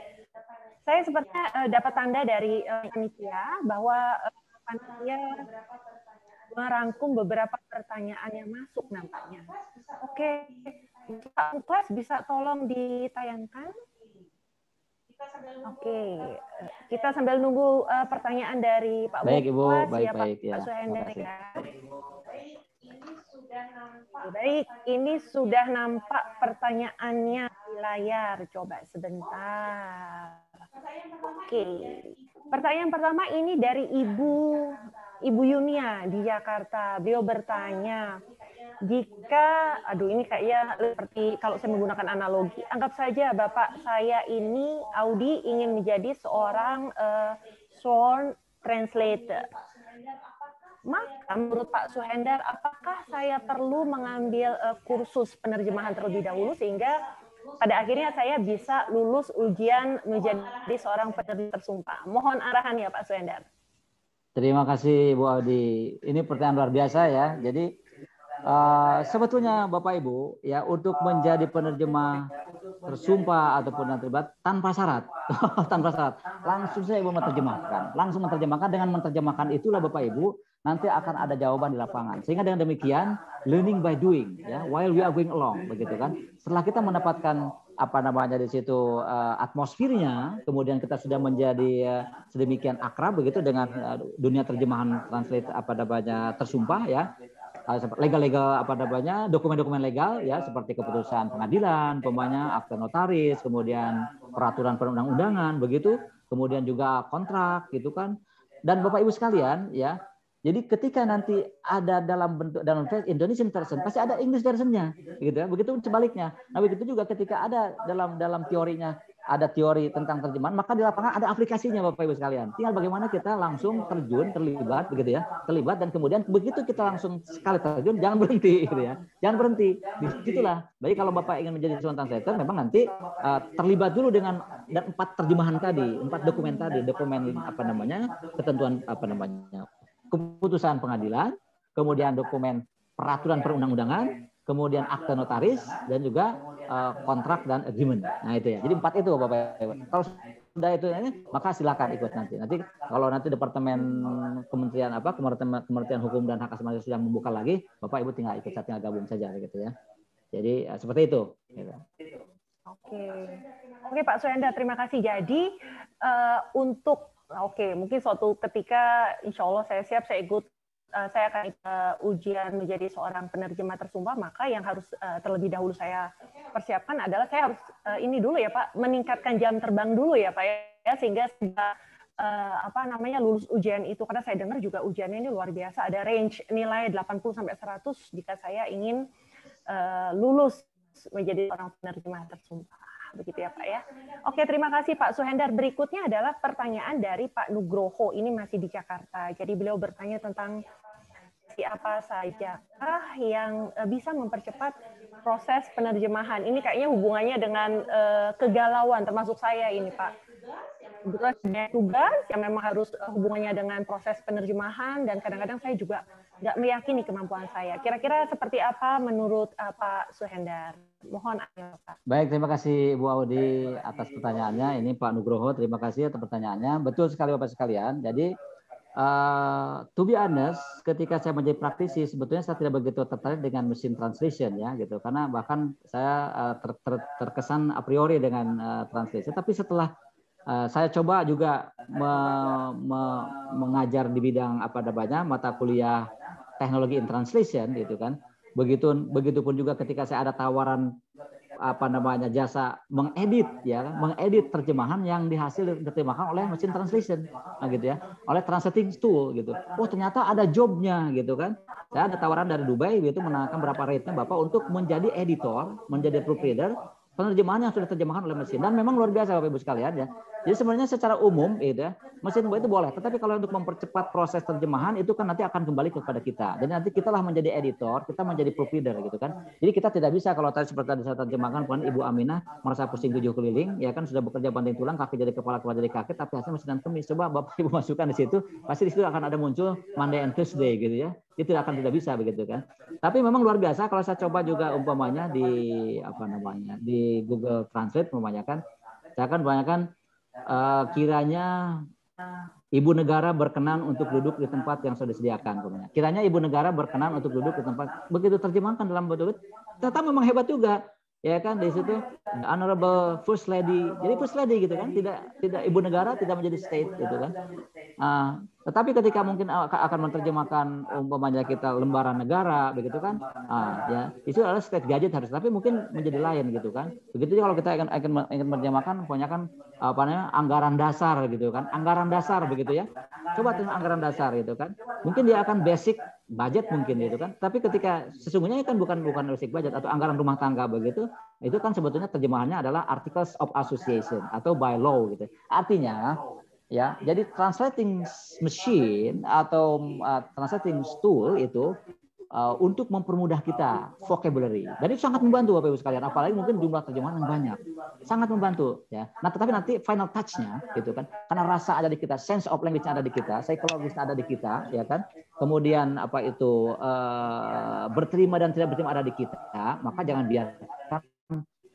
Saya sepertinya dapat tanda dari panitia bahwa panitia merangkum beberapa pertanyaan yang masuk nampaknya. Oke, Pak Muklas bisa tolong ditayangkan? Oke, kita sambil nunggu pertanyaan dari Pak Muklas. Baik Ibu, baik-baik ya. ya. Pak Suhender ya. Baik, ini sudah nampak pertanyaannya di layar. Coba sebentar. Oke, pertanyaan pertama ini dari Ibu Yunia di Jakarta. Beliau bertanya, jika, ini kayaknya seperti kalau saya menggunakan analogi, anggap saja Bapak saya ini, Audi, ingin menjadi seorang sworn translator. Maka menurut Pak Suhender, apakah saya perlu mengambil kursus penerjemahan terlebih dahulu sehingga pada akhirnya saya bisa lulus ujian menjadi seorang penerjemah tersumpah? Mohon arahan ya Pak Suhender. Terima kasih Bu Audi. Ini pertanyaan luar biasa ya. Jadi sebetulnya Bapak Ibu ya, untuk menjadi penerjemah tersumpah ataupun yang terlibat tanpa syarat, tanpa syarat, langsung saya Ibu menerjemahkan, langsung menerjemahkan. Dengan menerjemahkan itulah Bapak Ibu nanti akan ada jawaban di lapangan. Sehingga dengan demikian learning by doing ya, while we are going along, begitu kan. Setelah kita mendapatkan di situ atmosfernya, kemudian kita sudah menjadi sedemikian akrab begitu dengan dunia terjemahan translate tersumpah ya. Legal dokumen-dokumen legal ya, seperti keputusan pengadilan, akte notaris, kemudian peraturan perundang-undangan begitu, kemudian juga kontrak gitu kan. Dan Bapak Ibu sekalian ya, jadi ketika nanti ada dalam Indonesian version pasti ada English versionnya gitu ya. Begitu sebaliknya. Nah, begitu juga ketika ada dalam teorinya ada teori tentang terjemahan, maka di lapangan ada aplikasinya Bapak Ibu sekalian. Tinggal bagaimana kita langsung terlibat begitu ya. Terlibat, dan kemudian begitu kita langsung sekali terjun, jangan berhenti gitu ya. Jangan berhenti. Disitulah. Jadi kalau Bapak ingin menjadi seorang translator, memang nanti terlibat dulu dengan 4 terjemahan tadi, 4 dokumen tadi, dokumen ketentuan keputusan pengadilan, kemudian dokumen peraturan perundang-undangan, kemudian akte notaris, dan juga kontrak dan agreement. Nah itu ya. Jadi 4 itu Bapak Ibu. Kalau sudah itu maka silakan ikut nanti. Nanti kalau nanti Departemen Kementerian Hukum dan Hak Asasi Manusia sudah membuka lagi, Bapak Ibu tinggal ikut, tinggal gabung saja gitu ya. Jadi seperti itu. Gitu. Oke Pak Suhender, terima kasih. Jadi mungkin suatu ketika insya Allah saya siap, saya akan ujian menjadi seorang penerjemah tersumpah, maka yang harus terlebih dahulu saya persiapkan adalah saya harus ini dulu ya Pak, meningkatkan jam terbang dulu ya Pak ya, sehingga lulus ujian itu, karena saya dengar juga ujiannya ini luar biasa, ada range nilai 80 sampai 100 jika saya ingin lulus menjadi seorang penerjemah tersumpah. Begitu ya Pak ya. Oke, terima kasih Pak Suhender. Berikutnya adalah pertanyaan dari Pak Nugroho, ini masih di Jakarta. Jadi beliau bertanya tentang siapa saja yang bisa mempercepat proses penerjemahan. Ini kayaknya hubungannya dengan kegalauan, termasuk saya ini Pak. Kebetulan banyak tugas yang memang harus hubungannya dengan proses penerjemahan, dan kadang-kadang saya juga nggak meyakini kemampuan saya. Kira-kira seperti apa menurut Pak Suhender? Mohon Pak. Baik, terima kasih Bu Audi atas pertanyaannya. Ini Pak Nugroho, terima kasih atas pertanyaannya. Betul sekali Bapak sekalian. Jadi to be honest, ketika saya menjadi praktisi, sebetulnya saya tidak begitu tertarik dengan mesin translation ya gitu. Karena bahkan saya terkesan a priori dengan translation. Tapi setelah Saya coba juga mengajar di bidang mata kuliah teknologi in translation gitu kan. Begitupun juga ketika saya ada tawaran jasa mengedit terjemahan yang diterjemahkan oleh mesin translation gitu ya, oleh translating tool gitu. Oh ternyata ada jobnya gitu kan. Saya ada tawaran dari Dubai gitu, menawarkan berapa rate-nya Bapak untuk menjadi editor, menjadi proofreader penerjemahan yang sudah terjemahkan oleh mesin. Dan memang luar biasa Bapak Ibu sekalian ya. Jadi sebenarnya secara umum gitu ya, mesin itu boleh, tetapi kalau untuk mempercepat proses terjemahan itu kan nanti akan kembali kepada kita. Jadi nanti kita lah menjadi editor, kita menjadi proofreader gitu kan. Jadi kita tidak bisa kalau tadi seperti saya terjemahkan Ibu Aminah merasa pusing 7 keliling, ya kan sudah bekerja banting tulang, kaki jadi kepala jadi kaki, tapi hasilnya mesin dan kemis. Coba Bapak Ibu masukkan di situ, pasti di situ akan ada muncul Monday and Tuesday gitu ya. Itu akan tidak bisa begitu kan. Tapi memang luar biasa kalau saya coba juga umpamanya di di Google Translate umpamanya kan, saya akan banyakan kiranya ibu negara berkenan untuk duduk di tempat yang sudah disediakan. Kiranya ibu negara berkenan untuk duduk di tempat, begitu terjemahkan dalam bentuk, ternyata memang hebat juga. Ya kan di situ Honorable First Lady. Jadi First Lady gitu kan, tidak ibu negara, tidak menjadi state gitu kan. Tetapi ketika mungkin akan menerjemahkan umpamanya kita lembaran negara begitu kan, ya itu adalah state gadget harus, tapi mungkin menjadi lain gitu kan. Begitu juga kalau kita ingin menerjemahkan kebanyakan anggaran dasar gitu kan, anggaran dasar begitu ya. Coba tengok anggaran dasar gitu kan, mungkin dia akan basic budget mungkin gitu kan, tapi ketika sesungguhnya kan bukan basic budget atau anggaran rumah tangga begitu, itu kan sebetulnya terjemahannya adalah articles of association atau by law gitu. Artinya ya, jadi translating machine atau translating tool itu untuk mempermudah kita vocabulary. Dan itu sangat membantu Bapak Ibu sekalian, apalagi mungkin jumlah terjemahan yang banyak. Sangat membantu ya. Nah, tetapi nanti final touch-nya gitu kan. Karena rasa ada di kita, sense of language ada di kita, psikologisnya ada di kita ya kan. Kemudian berterima dan tidak berterima ada di kita, maka jangan biarkan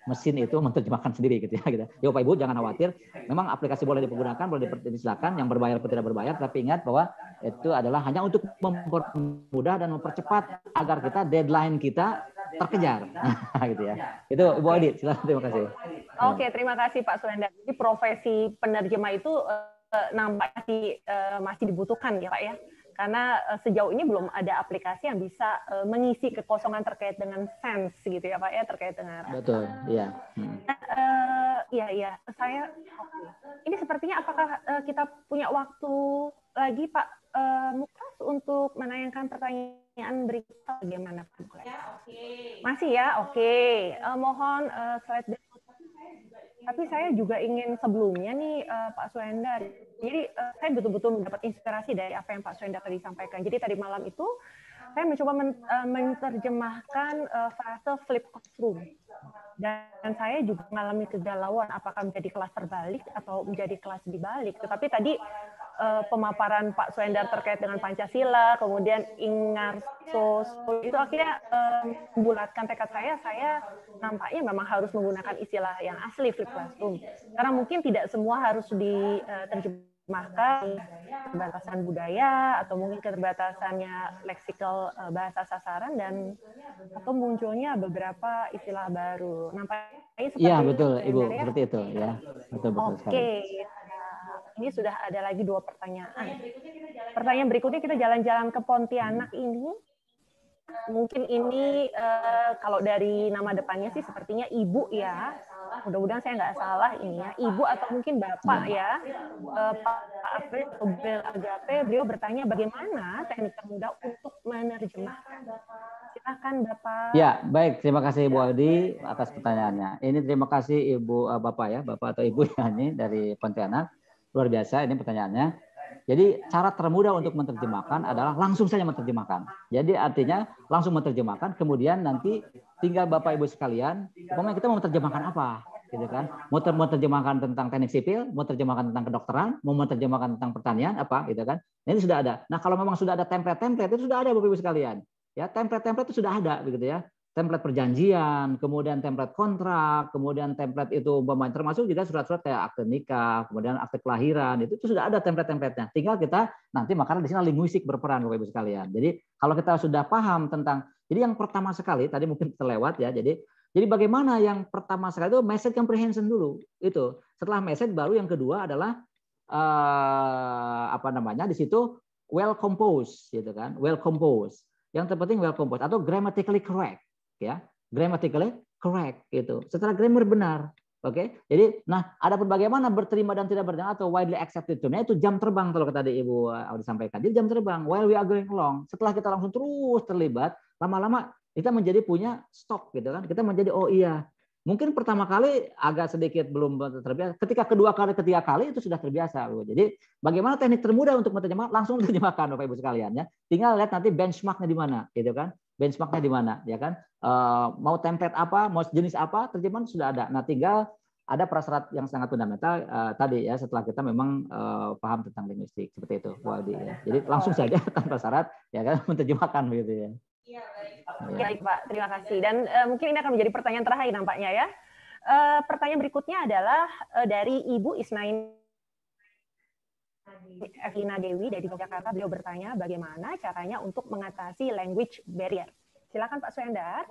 mesin itu menerjemahkan sendiri gitu ya. Gitu. Ya Bapak Ibu jangan khawatir, memang aplikasi boleh dipergunakan, boleh disilakan, yang berbayar atau tidak berbayar, tapi ingat bahwa itu adalah hanya untuk mempermudah dan mempercepat agar kita deadline kita terkejar. Gitu ya. Itu Ibu Adi, silakan, terima kasih. Oke, terima kasih Pak Suendar. Jadi profesi penerjemah itu nampaknya masih dibutuhkan ya Pak ya. Karena sejauh ini belum ada aplikasi yang bisa mengisi kekosongan terkait dengan sense gitu ya Pak ya, terkait dengan betul, iya. Iya, saya ini sepertinya apakah kita punya waktu lagi Pak Muklas untuk menayangkan pertanyaan berikutnya, bagaimana Pak Muklas? Masih ya, oke. Mohon slide berikutnya. Tapi saya juga ingin sebelumnya nih Pak Suendar. Jadi saya betul-betul mendapat inspirasi dari apa yang Pak Suendar tadi sampaikan. Jadi tadi malam itu saya mencoba menerjemahkan frase flip classroom. Dan saya juga mengalami kegalauan apakah menjadi kelas terbalik atau menjadi kelas dibalik. Tetapi tadi pemaparan Pak Suendar terkait dengan Pancasila, kemudian Ingarso, itu akhirnya membulatkan tekad saya nampaknya memang harus menggunakan istilah yang asli flip classroom. Karena mungkin tidak semua harus diterjemahkan, keterbatasan budaya atau mungkin keterbatasannya leksikal bahasa sasaran dan atau munculnya beberapa istilah baru. Nampaknya seperti iya betul Ibu, seperti itu ya. Betul sekali. Oke. Ini sudah ada lagi 2 pertanyaan. Pertanyaan berikutnya, kita jalan-jalan ke Pontianak ini. Mungkin ini kalau dari nama depannya sih sepertinya Ibu ya. Mudah-mudahan saya nggak salah ini ya. Ibu atau mungkin Bapak ya. Pak April Agape, beliau bertanya bagaimana teknik termudah untuk menerjemahkan. Silakan Bapak. Ya, baik. Terima kasih Ibu Aldi atas pertanyaannya. Ini terima kasih Ibu Bapak ya, Bapak atau Ibu ya ini dari Pontianak. Luar biasa ini pertanyaannya. Jadi cara termudah untuk menerjemahkan adalah langsung saja menerjemahkan. Jadi artinya langsung menerjemahkan, kemudian nanti tinggal Bapak Ibu sekalian, pokoknya kita mau menerjemahkan apa, gitu kan? Mau menerjemahkan tentang teknik sipil, mau menerjemahkan tentang kedokteran, mau menerjemahkan tentang pertanian apa, gitu kan? Nah, ini sudah ada. Nah kalau memang sudah ada template-template itu sudah ada Bapak Ibu sekalian. Ya template-template itu sudah ada, begitu ya. Template perjanjian, kemudian template kontrak, kemudian template itu umpamanya termasuk juga surat-surat kayak akte nikah, kemudian akte kelahiran, itu sudah ada template-templatenya. Tinggal kita nanti makanya di sini linguistik berperan Bapak Ibu sekalian. Jadi kalau kita sudah paham tentang, jadi yang pertama sekali tadi mungkin terlewat ya, jadi Jadi bagaimana yang pertama sekali itu message comprehension dulu itu. Setelah message baru yang kedua adalah di situ well composed gitu kan, well composed. Yang terpenting well composed atau grammatically correct ya, grammatically correct gitu. Secara grammar benar. Oke, jadi adapun bagaimana berterima dan tidak berterima atau widely accepted term-nya itu jam terbang kalau tadi Ibu Audi sampaikan. Jadi jam terbang while we are going along. Setelah kita langsung terus terlibat, lama-lama kita menjadi punya stop gitu kan. Kita menjadi oh iya. Mungkin pertama kali agak sedikit belum terbiasa. Ketika kedua kali, ketiga kali itu sudah terbiasa. Jadi bagaimana teknik termudah untuk menerjemahkan? Langsung terjemahkan Bapak Ibu sekalian ya. Tinggal lihat nanti benchmark-nya di mana, gitu kan? Benchmark-nya di mana, ya kan? Mau template apa, mau jenis apa, terjemahan sudah ada. Nah, tinggal ada prasyarat yang sangat fundamental tadi ya. Setelah kita memang paham tentang linguistik seperti itu, Waldi. Ya. Jadi langsung saja tanpa syarat, ya kan, menerjemahkan begitu ya. Iya, baik Pak, terima kasih. Dan mungkin ini akan menjadi pertanyaan terakhir nampaknya ya. Pertanyaan berikutnya adalah dari Ibu Isnain Evelina Dewi dari Jakarta. Beliau bertanya bagaimana caranya untuk mengatasi language barrier. Silakan Pak Suhendar.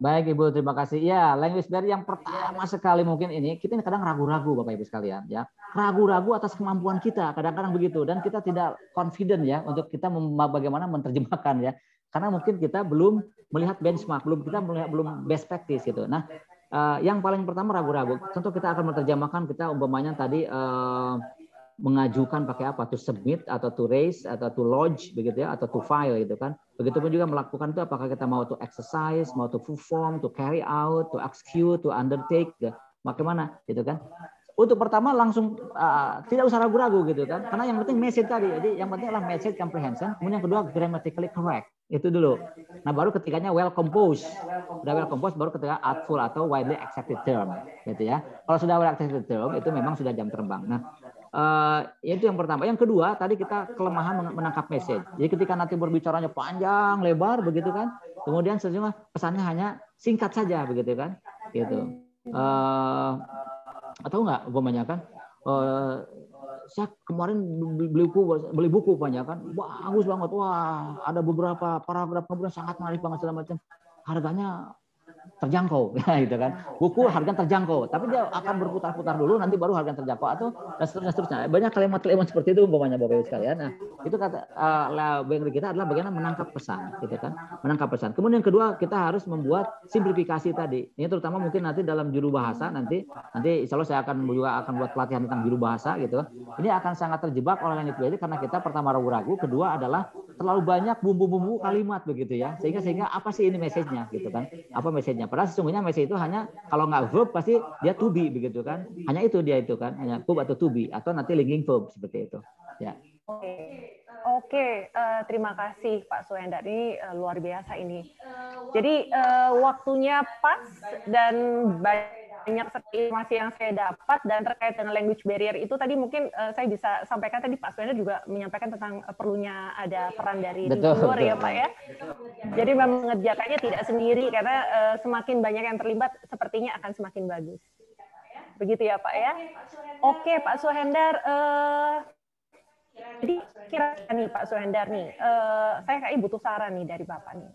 Baik Ibu, terima kasih. Ya, language barrier yang pertama sekali mungkin ini, kita kadang ragu-ragu Bapak Ibu sekalian ya. Ragu-ragu atas kemampuan kita, kadang-kadang begitu. Dan kita tidak confident ya untuk kita bagaimana menerjemahkan ya. Karena mungkin kita belum melihat benchmark, belum best practice gitu. Nah, yang paling pertama ragu-ragu. Tentu kita akan menerjemahkan, kita umpamanya tadi mengajukan pakai apa? To submit atau to raise atau to lodge begitu ya, atau to file gitu kan. Begitupun juga melakukan itu apakah kita mau to exercise, mau to perform, to carry out, to execute, to undertake, ya. Bagaimana gitu kan. Untuk pertama langsung tidak usah ragu-ragu gitu kan. Karena yang penting message tadi. Jadi yang penting adalah message comprehension, kemudian yang kedua grammatically correct. Itu dulu. Nah, baru ketiganya well composed. Udah well composed baru ketiga artful atau widely accepted term gitu ya. Kalau sudah widely accepted term itu memang sudah jam terbang. Nah, itu yang pertama. Yang kedua, tadi kita kelemahan menangkap message. Jadi ketika nanti berbicaranya panjang, lebar begitu kan. Kemudian sejujurnya pesannya hanya singkat saja begitu kan. Gitu. Atau enggak umpamanya kan. Saya kemarin beli buku banyak kan. Bagus banget. Wah, ada beberapa paragraf kemudian sangat menarik banget segala macam. Harganya terjangkau gitu kan. Buku harga terjangkau, tapi dia akan berputar-putar dulu nanti baru harga terjangkau atau dan seterusnya. Banyak kalimat-kalimat seperti itu umpamanya Bapak Ibu sekalian. Nah, itu kata bagi kita adalah bagaimana menangkap pesan gitu kan. Menangkap pesan. Kemudian yang kedua kita harus membuat simplifikasi tadi. Ini terutama mungkin nanti dalam juru bahasa nanti insya Allah saya akan buat pelatihan tentang juru bahasa gitu. Ini akan sangat terjebak oleh language barrier karena kita pertama ragu-ragu, kedua adalah terlalu banyak bumbu-bumbu kalimat begitu ya. Sehingga apa sih ini message-nya gitu kan. Apa message-nya? Padahal sesungguhnya message itu hanya kalau nggak verb pasti dia to be begitu kan. Hanya itu dia itu kan, hanya verb atau to be atau nanti linking verb seperti itu. Ya. Oke, terima kasih Pak Suhendar, ini luar biasa ini. Jadi waktunya pas dan banyak informasi yang saya dapat dan terkait dengan language barrier itu tadi mungkin saya bisa sampaikan tadi Pak Suhendar juga menyampaikan tentang perlunya ada peran dari reviewer ya Pak ya. Jadi memang mengerjakannya tidak sendiri karena semakin banyak yang terlibat sepertinya akan semakin bagus. Begitu ya Pak ya. Oke Pak Suhendar. Jadi kira-kira nih Pak Suhendar nih, saya kayaknya butuh saran nih dari Bapak nih.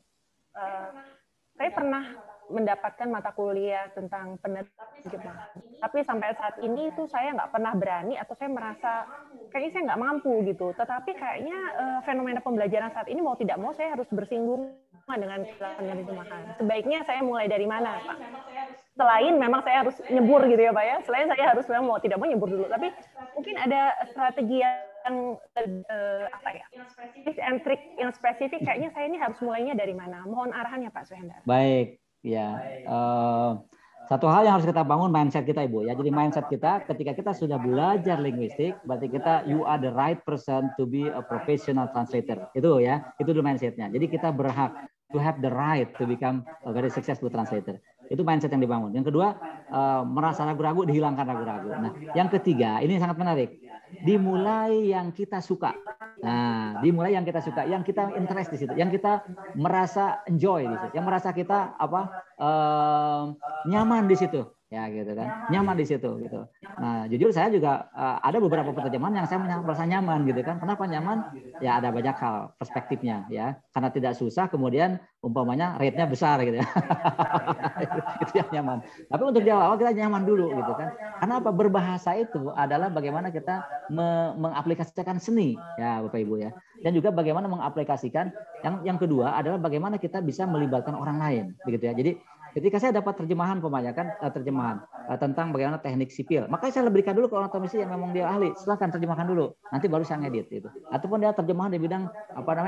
Saya pernah mendapatkan mata kuliah tentang penerjemahan, tapi sampai saat ini itu saya nggak pernah berani atau saya merasa kayaknya saya nggak mampu gitu. Tetapi kayaknya fenomena pembelajaran saat ini mau tidak mau saya harus bersinggungan dengan penerjemahan. Sebaiknya saya mulai dari mana, Pak? Selain memang saya harus nyebur gitu ya Pak ya, selain saya harus memang mau tidak mau nyebur dulu, tapi mungkin ada strategi yang apa ya, tips and trick yang spesifik kayaknya saya ini harus mulainya dari mana? Mohon arahannya Pak Suhendar. Baik, ya. Satu hal yang harus kita bangun mindset kita Ibu ya. Jadi mindset kita ketika kita sudah belajar linguistik, berarti kita you are the right person to be a professional translator. Itu ya, itu dulu mindsetnya. Jadi kita berhak to have the right to become a very successful translator. Itu mindset yang dibangun. Yang kedua, merasa ragu-ragu, dihilangkan ragu-ragu. Nah, yang ketiga, ini sangat menarik. Dimulai yang kita suka. Nah, dimulai yang kita suka, yang kita interest di situ, yang kita merasa enjoy di situ, yang merasa kita nyaman di situ. ya gitu kan, nyaman di situ gitu. Nah jujur saya juga ada beberapa penerjemahan yang saya merasa nyaman gitu kan. Kenapa nyaman? Ya ada banyak hal perspektifnya ya, karena tidak susah, kemudian umpamanya rate-nya besar gitu ya. Itu yang nyaman. Tapi untuk di awal kita nyaman dulu gitu kan. Karena apa? Berbahasa itu adalah bagaimana kita mengaplikasikan seni ya Bapak Ibu ya. Dan juga bagaimana mengaplikasikan yang kedua adalah bagaimana kita bisa melibatkan orang lain begitu ya. Jadi ketika saya dapat terjemahan terjemahan tentang bagaimana teknik sipil, makanya saya berikan dulu ke orang teknisi yang memang dia ahli, silahkan terjemahkan dulu, nanti baru saya ngedit gitu. Ataupun dia terjemahan di bidang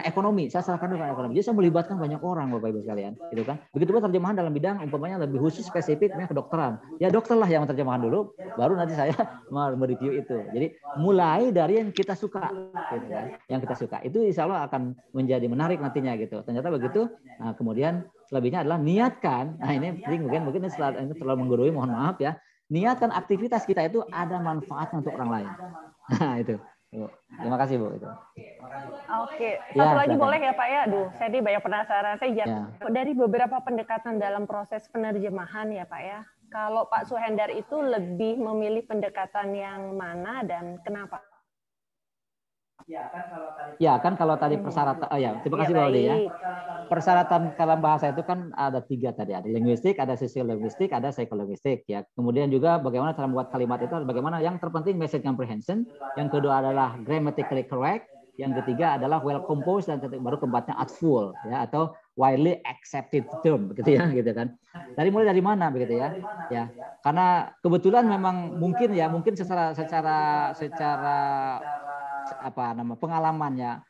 ekonomi, saya serahkan dulu ke ekonomi. Jadi saya melibatkan banyak orang Bapak Ibu sekalian, gitu kan. Begitu pun terjemahan dalam bidang umpamanya lebih khusus spesifik kedokteran, ya dokter lah yang terjemahan dulu, baru nanti saya mereview itu. Jadi mulai dari yang kita suka, gitu kan, yang kita suka itu insya Allah akan menjadi menarik nantinya gitu. Ternyata begitu. Nah, kemudian selebihnya adalah niatkan. Nah ini mungkin ini terlalu menggurui, mohon maaf ya. Niatkan aktivitas kita itu ada manfaatnya untuk orang lain. Nah itu. Terima kasih Bu. Itu. Oke, satu lagi silakan. Boleh ya Pak ya? Aduh, saya ini banyak penasaran. Saya dari beberapa pendekatan dalam proses penerjemahan ya Pak ya. Kalau Pak Suhendar itu lebih memilih pendekatan yang mana dan kenapa? Ya kan kalau tadi persyaratan, terima kasih Mbak Odi ya. Persyaratan dalam bahasa itu kan ada 3 tadi, ada linguistik, ada sosiolinguistik, ada psikolinguistik ya. Kemudian juga bagaimana cara membuat kalimat itu, bagaimana yang terpenting message comprehension, yang kedua adalah grammatically correct, yang ketiga adalah well composed, dan baru keempatnya artful ya, atau widely accepted term begitu ya, gitu kan. Dari mulai dari mana begitu ya? Ya. Karena kebetulan memang mungkin secara pengalamannya,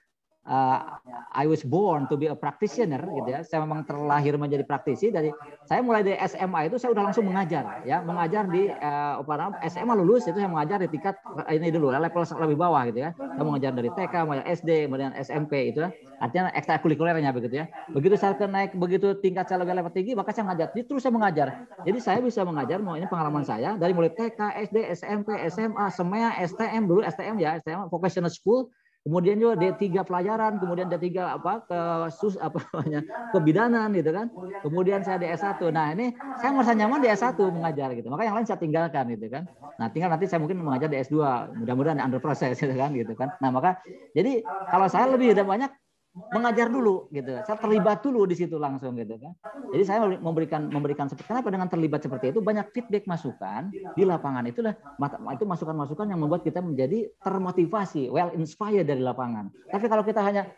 I was born to be a practitioner gitu ya. Saya memang terlahir menjadi praktisi. Dari saya mulai dari SMA itu saya udah langsung mengajar ya, mengajar di SMA lulus itu saya mengajar di tingkat ini dulu level lebih bawah gitu ya. Saya mengajar dari TK, SD, kemudian SMP itu ya. Artinya ekstrakurikulernya begitu ya. Begitu saya begitu tingkat saya level tinggi, maka saya mengajar. Terus saya mengajar. Jadi saya bisa mengajar, ini pengalaman saya dari mulai TK, SD, SMP, SMA, SEMEA, STM dulu, STM Vocational School. Kemudian juga D3 pelajaran, kemudian D3 kebidanan gitu kan. Kemudian saya di S1. Nah, ini saya merasa nyaman di S1 mengajar gitu. Maka yang lain saya tinggalkan gitu kan. Nah, tinggal nanti saya mungkin mengajar di S2. Mudah-mudahan under proses gitu kan. Nah, maka jadi kalau saya lebih banyak mengajar dulu gitu. Saya terlibat dulu di situ langsung gitu kan. Jadi saya memberikan seperti kenapa dengan terlibat seperti itu banyak feedback masukan di lapangan itu masukan-masukan yang membuat kita menjadi termotivasi, well inspired dari lapangan. Tapi kalau kita hanya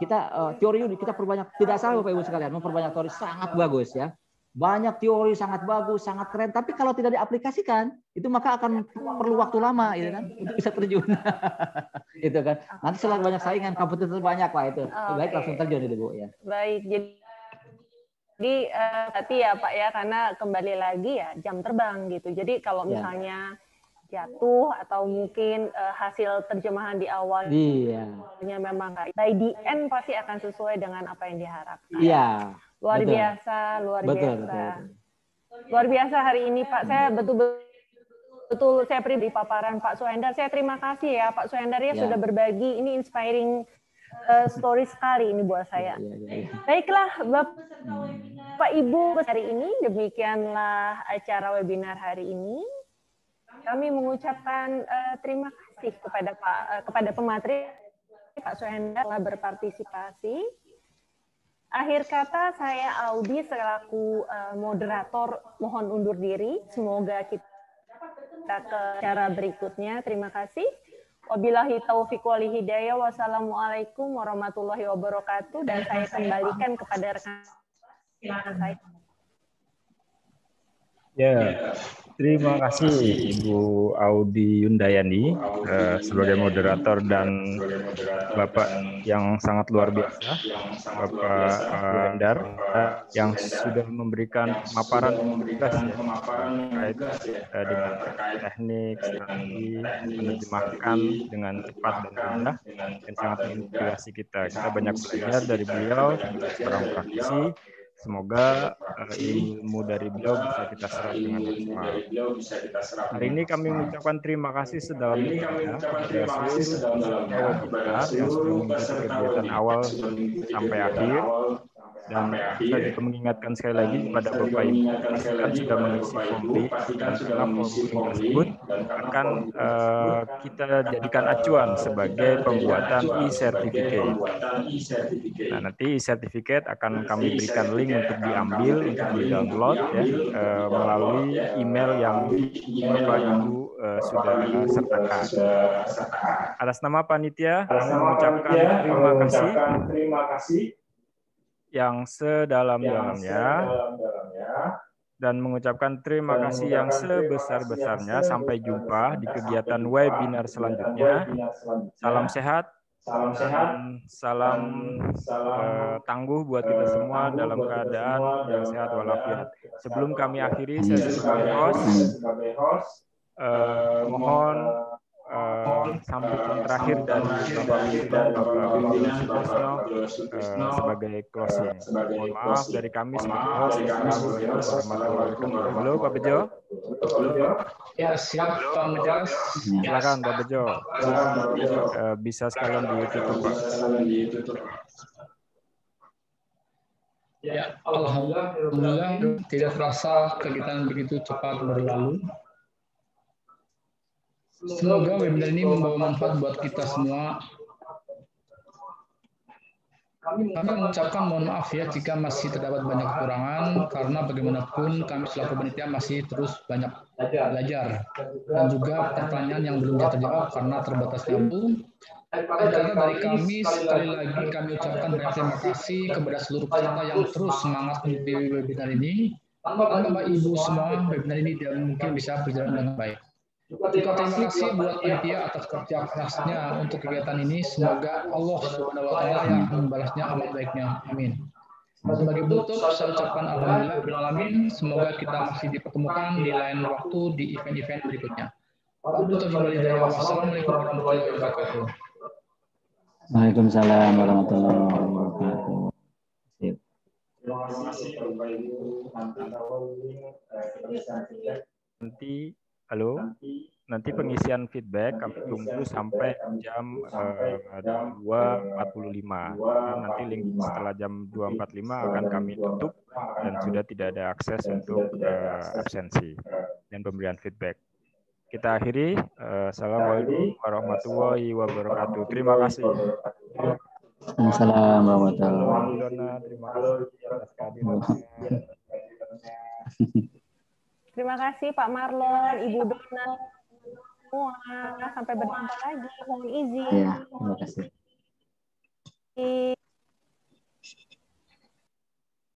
kita teori kita perbanyak, tidak salah Bapak Ibu sekalian, memperbanyak teori sangat bagus ya. Banyak teori sangat bagus, sangat keren, tapi kalau tidak diaplikasikan, itu maka akan perlu waktu lama gitu kan untuk bisa terjun. Itu kan. Nanti selalu banyak saingan, kompetitor banyak Pak itu. Baik langsung terjun itu Bu ya. Baik, jadi tadi ya Pak ya, karena kembali lagi ya jam terbang gitu. Jadi kalau misalnya jatuh atau mungkin hasil terjemahan di awalnya memang by the end pasti akan sesuai dengan apa yang diharapkan. Iya. Luar biasa. Luar biasa hari ini Pak. Saya betul saya pribadi paparan Pak Suhendar. Saya terima kasih ya Pak Suhendar ya sudah berbagi. Ini inspiring story sekali ini buat saya. Baiklah Bapak Ibu, hari ini demikianlah acara webinar hari ini. Kami mengucapkan terima kasih kepada pemateri Pak Suhendar telah berpartisipasi. Akhir kata saya Audi selaku moderator mohon undur diri. Semoga kita ke acara berikutnya. Terima kasih. Wabillahi taufiq wal hidayah. Wassalamualaikum warahmatullahi wabarakatuh. Dan saya kembalikan kepada rekan saya. Ya, terima kasih Ibu Audi Yundayani sebagai moderator dan Bapak yang sangat luar biasa, Bapak Suhendar yang sudah memberikan pemaparan terkait dengan teknik, strategi, menerjemahkan dengan cepat dan mudah dan sangat menginspirasi kita. Kita banyak belajar dari beliau seorang praktisi. Semoga ilmu dari beliau bisa kita serap dengan maksimal. Hari ini kami mengucapkan terima kasih sedalam-dalamnya kepada seluruh anggota yang sudah mengikuti kegiatan awal sampai akhir. Dan saya juga mengingatkan sekali lagi kepada Bapak Ibu, pastikan sudah mengisi form B, dan karena form B tersebut akan kita jadikan acuan sebagai pembuatan e-certificate. Nah, nanti e-certificate akan kami berikan link untuk diambil, untuk di-download ya, melalui email yang Bapak Ibu sudah sertakan. Atas nama panitia, kami mengucapkan terima kasih yang sedalam-dalamnya dan mengucapkan terima kasih yang sebesar-besarnya. Sampai jumpa di kegiatan webinar selanjutnya. Salam sehat, salam tangguh buat kita semua dalam keadaan yang sehat walafiat. Sebelum kami akhiri, saya sebagai host mohon sambutan terakhir dari Bapak Presiden, Bapak Bejo Sutrisno sebagai closing. Mohon maaf dari kami sebagai host. Assalamualaikum warahmatullahi wabarakatuh. Halo Pak Bejo. Ya, siap Pak Mejas. Silakan Pak Bejo. Bisa sekalian ditutup Pak. Ya, alhamdulillah tidak terasa kegiatan begitu cepat berlalu. Semoga webinar ini membawa manfaat buat kita semua. Kami mengucapkan mohon maaf ya jika masih terdapat banyak kekurangan, karena bagaimanapun kami selaku panitia masih terus banyak belajar. Dan juga pertanyaan yang belum terjawab karena terbatasnya waktu. Karena dari kami, sekali lagi kami ucapkan banyak terima kasih kepada seluruh peserta yang terus semangat mengikuti webinar ini. Tanpa Bapak Ibu semua, webinar ini tidak mungkin bisa berjalan dengan baik. Juga terima kasih buat panitia atas kerja kerasnya untuk kegiatan ini. Semoga Allah Subhanahu wa Ta'ala yang membalasnya amat baiknya. Amin. Sebagai penutup, saya ucapkan alhamdulillah rabbil alamin. Semoga kita masih dipertemukan di lain waktu di event-event berikutnya. Wassalamualaikum warahmatullahi wabarakatuh. Waalaikumsalam warahmatullahi wabarakatuh. Terima kasih Bapak Ibu. Nanti pengisian feedback kami tunggu sampai jam 2.45. Nanti link setelah jam 2.45 akan kami tutup dan sudah tidak ada akses untuk absensi dan pemberian feedback. Kita akhiri. Assalamualaikum warahmatullahi wabarakatuh. Terima kasih. Assalamualaikum warahmatullahi wabarakatuh. Terima kasih atas kehadirannya. Terima kasih Pak Marlon, Ibu Dona, semua. Sampai berjumpa lagi. Mohon izin. Ya, terima kasih.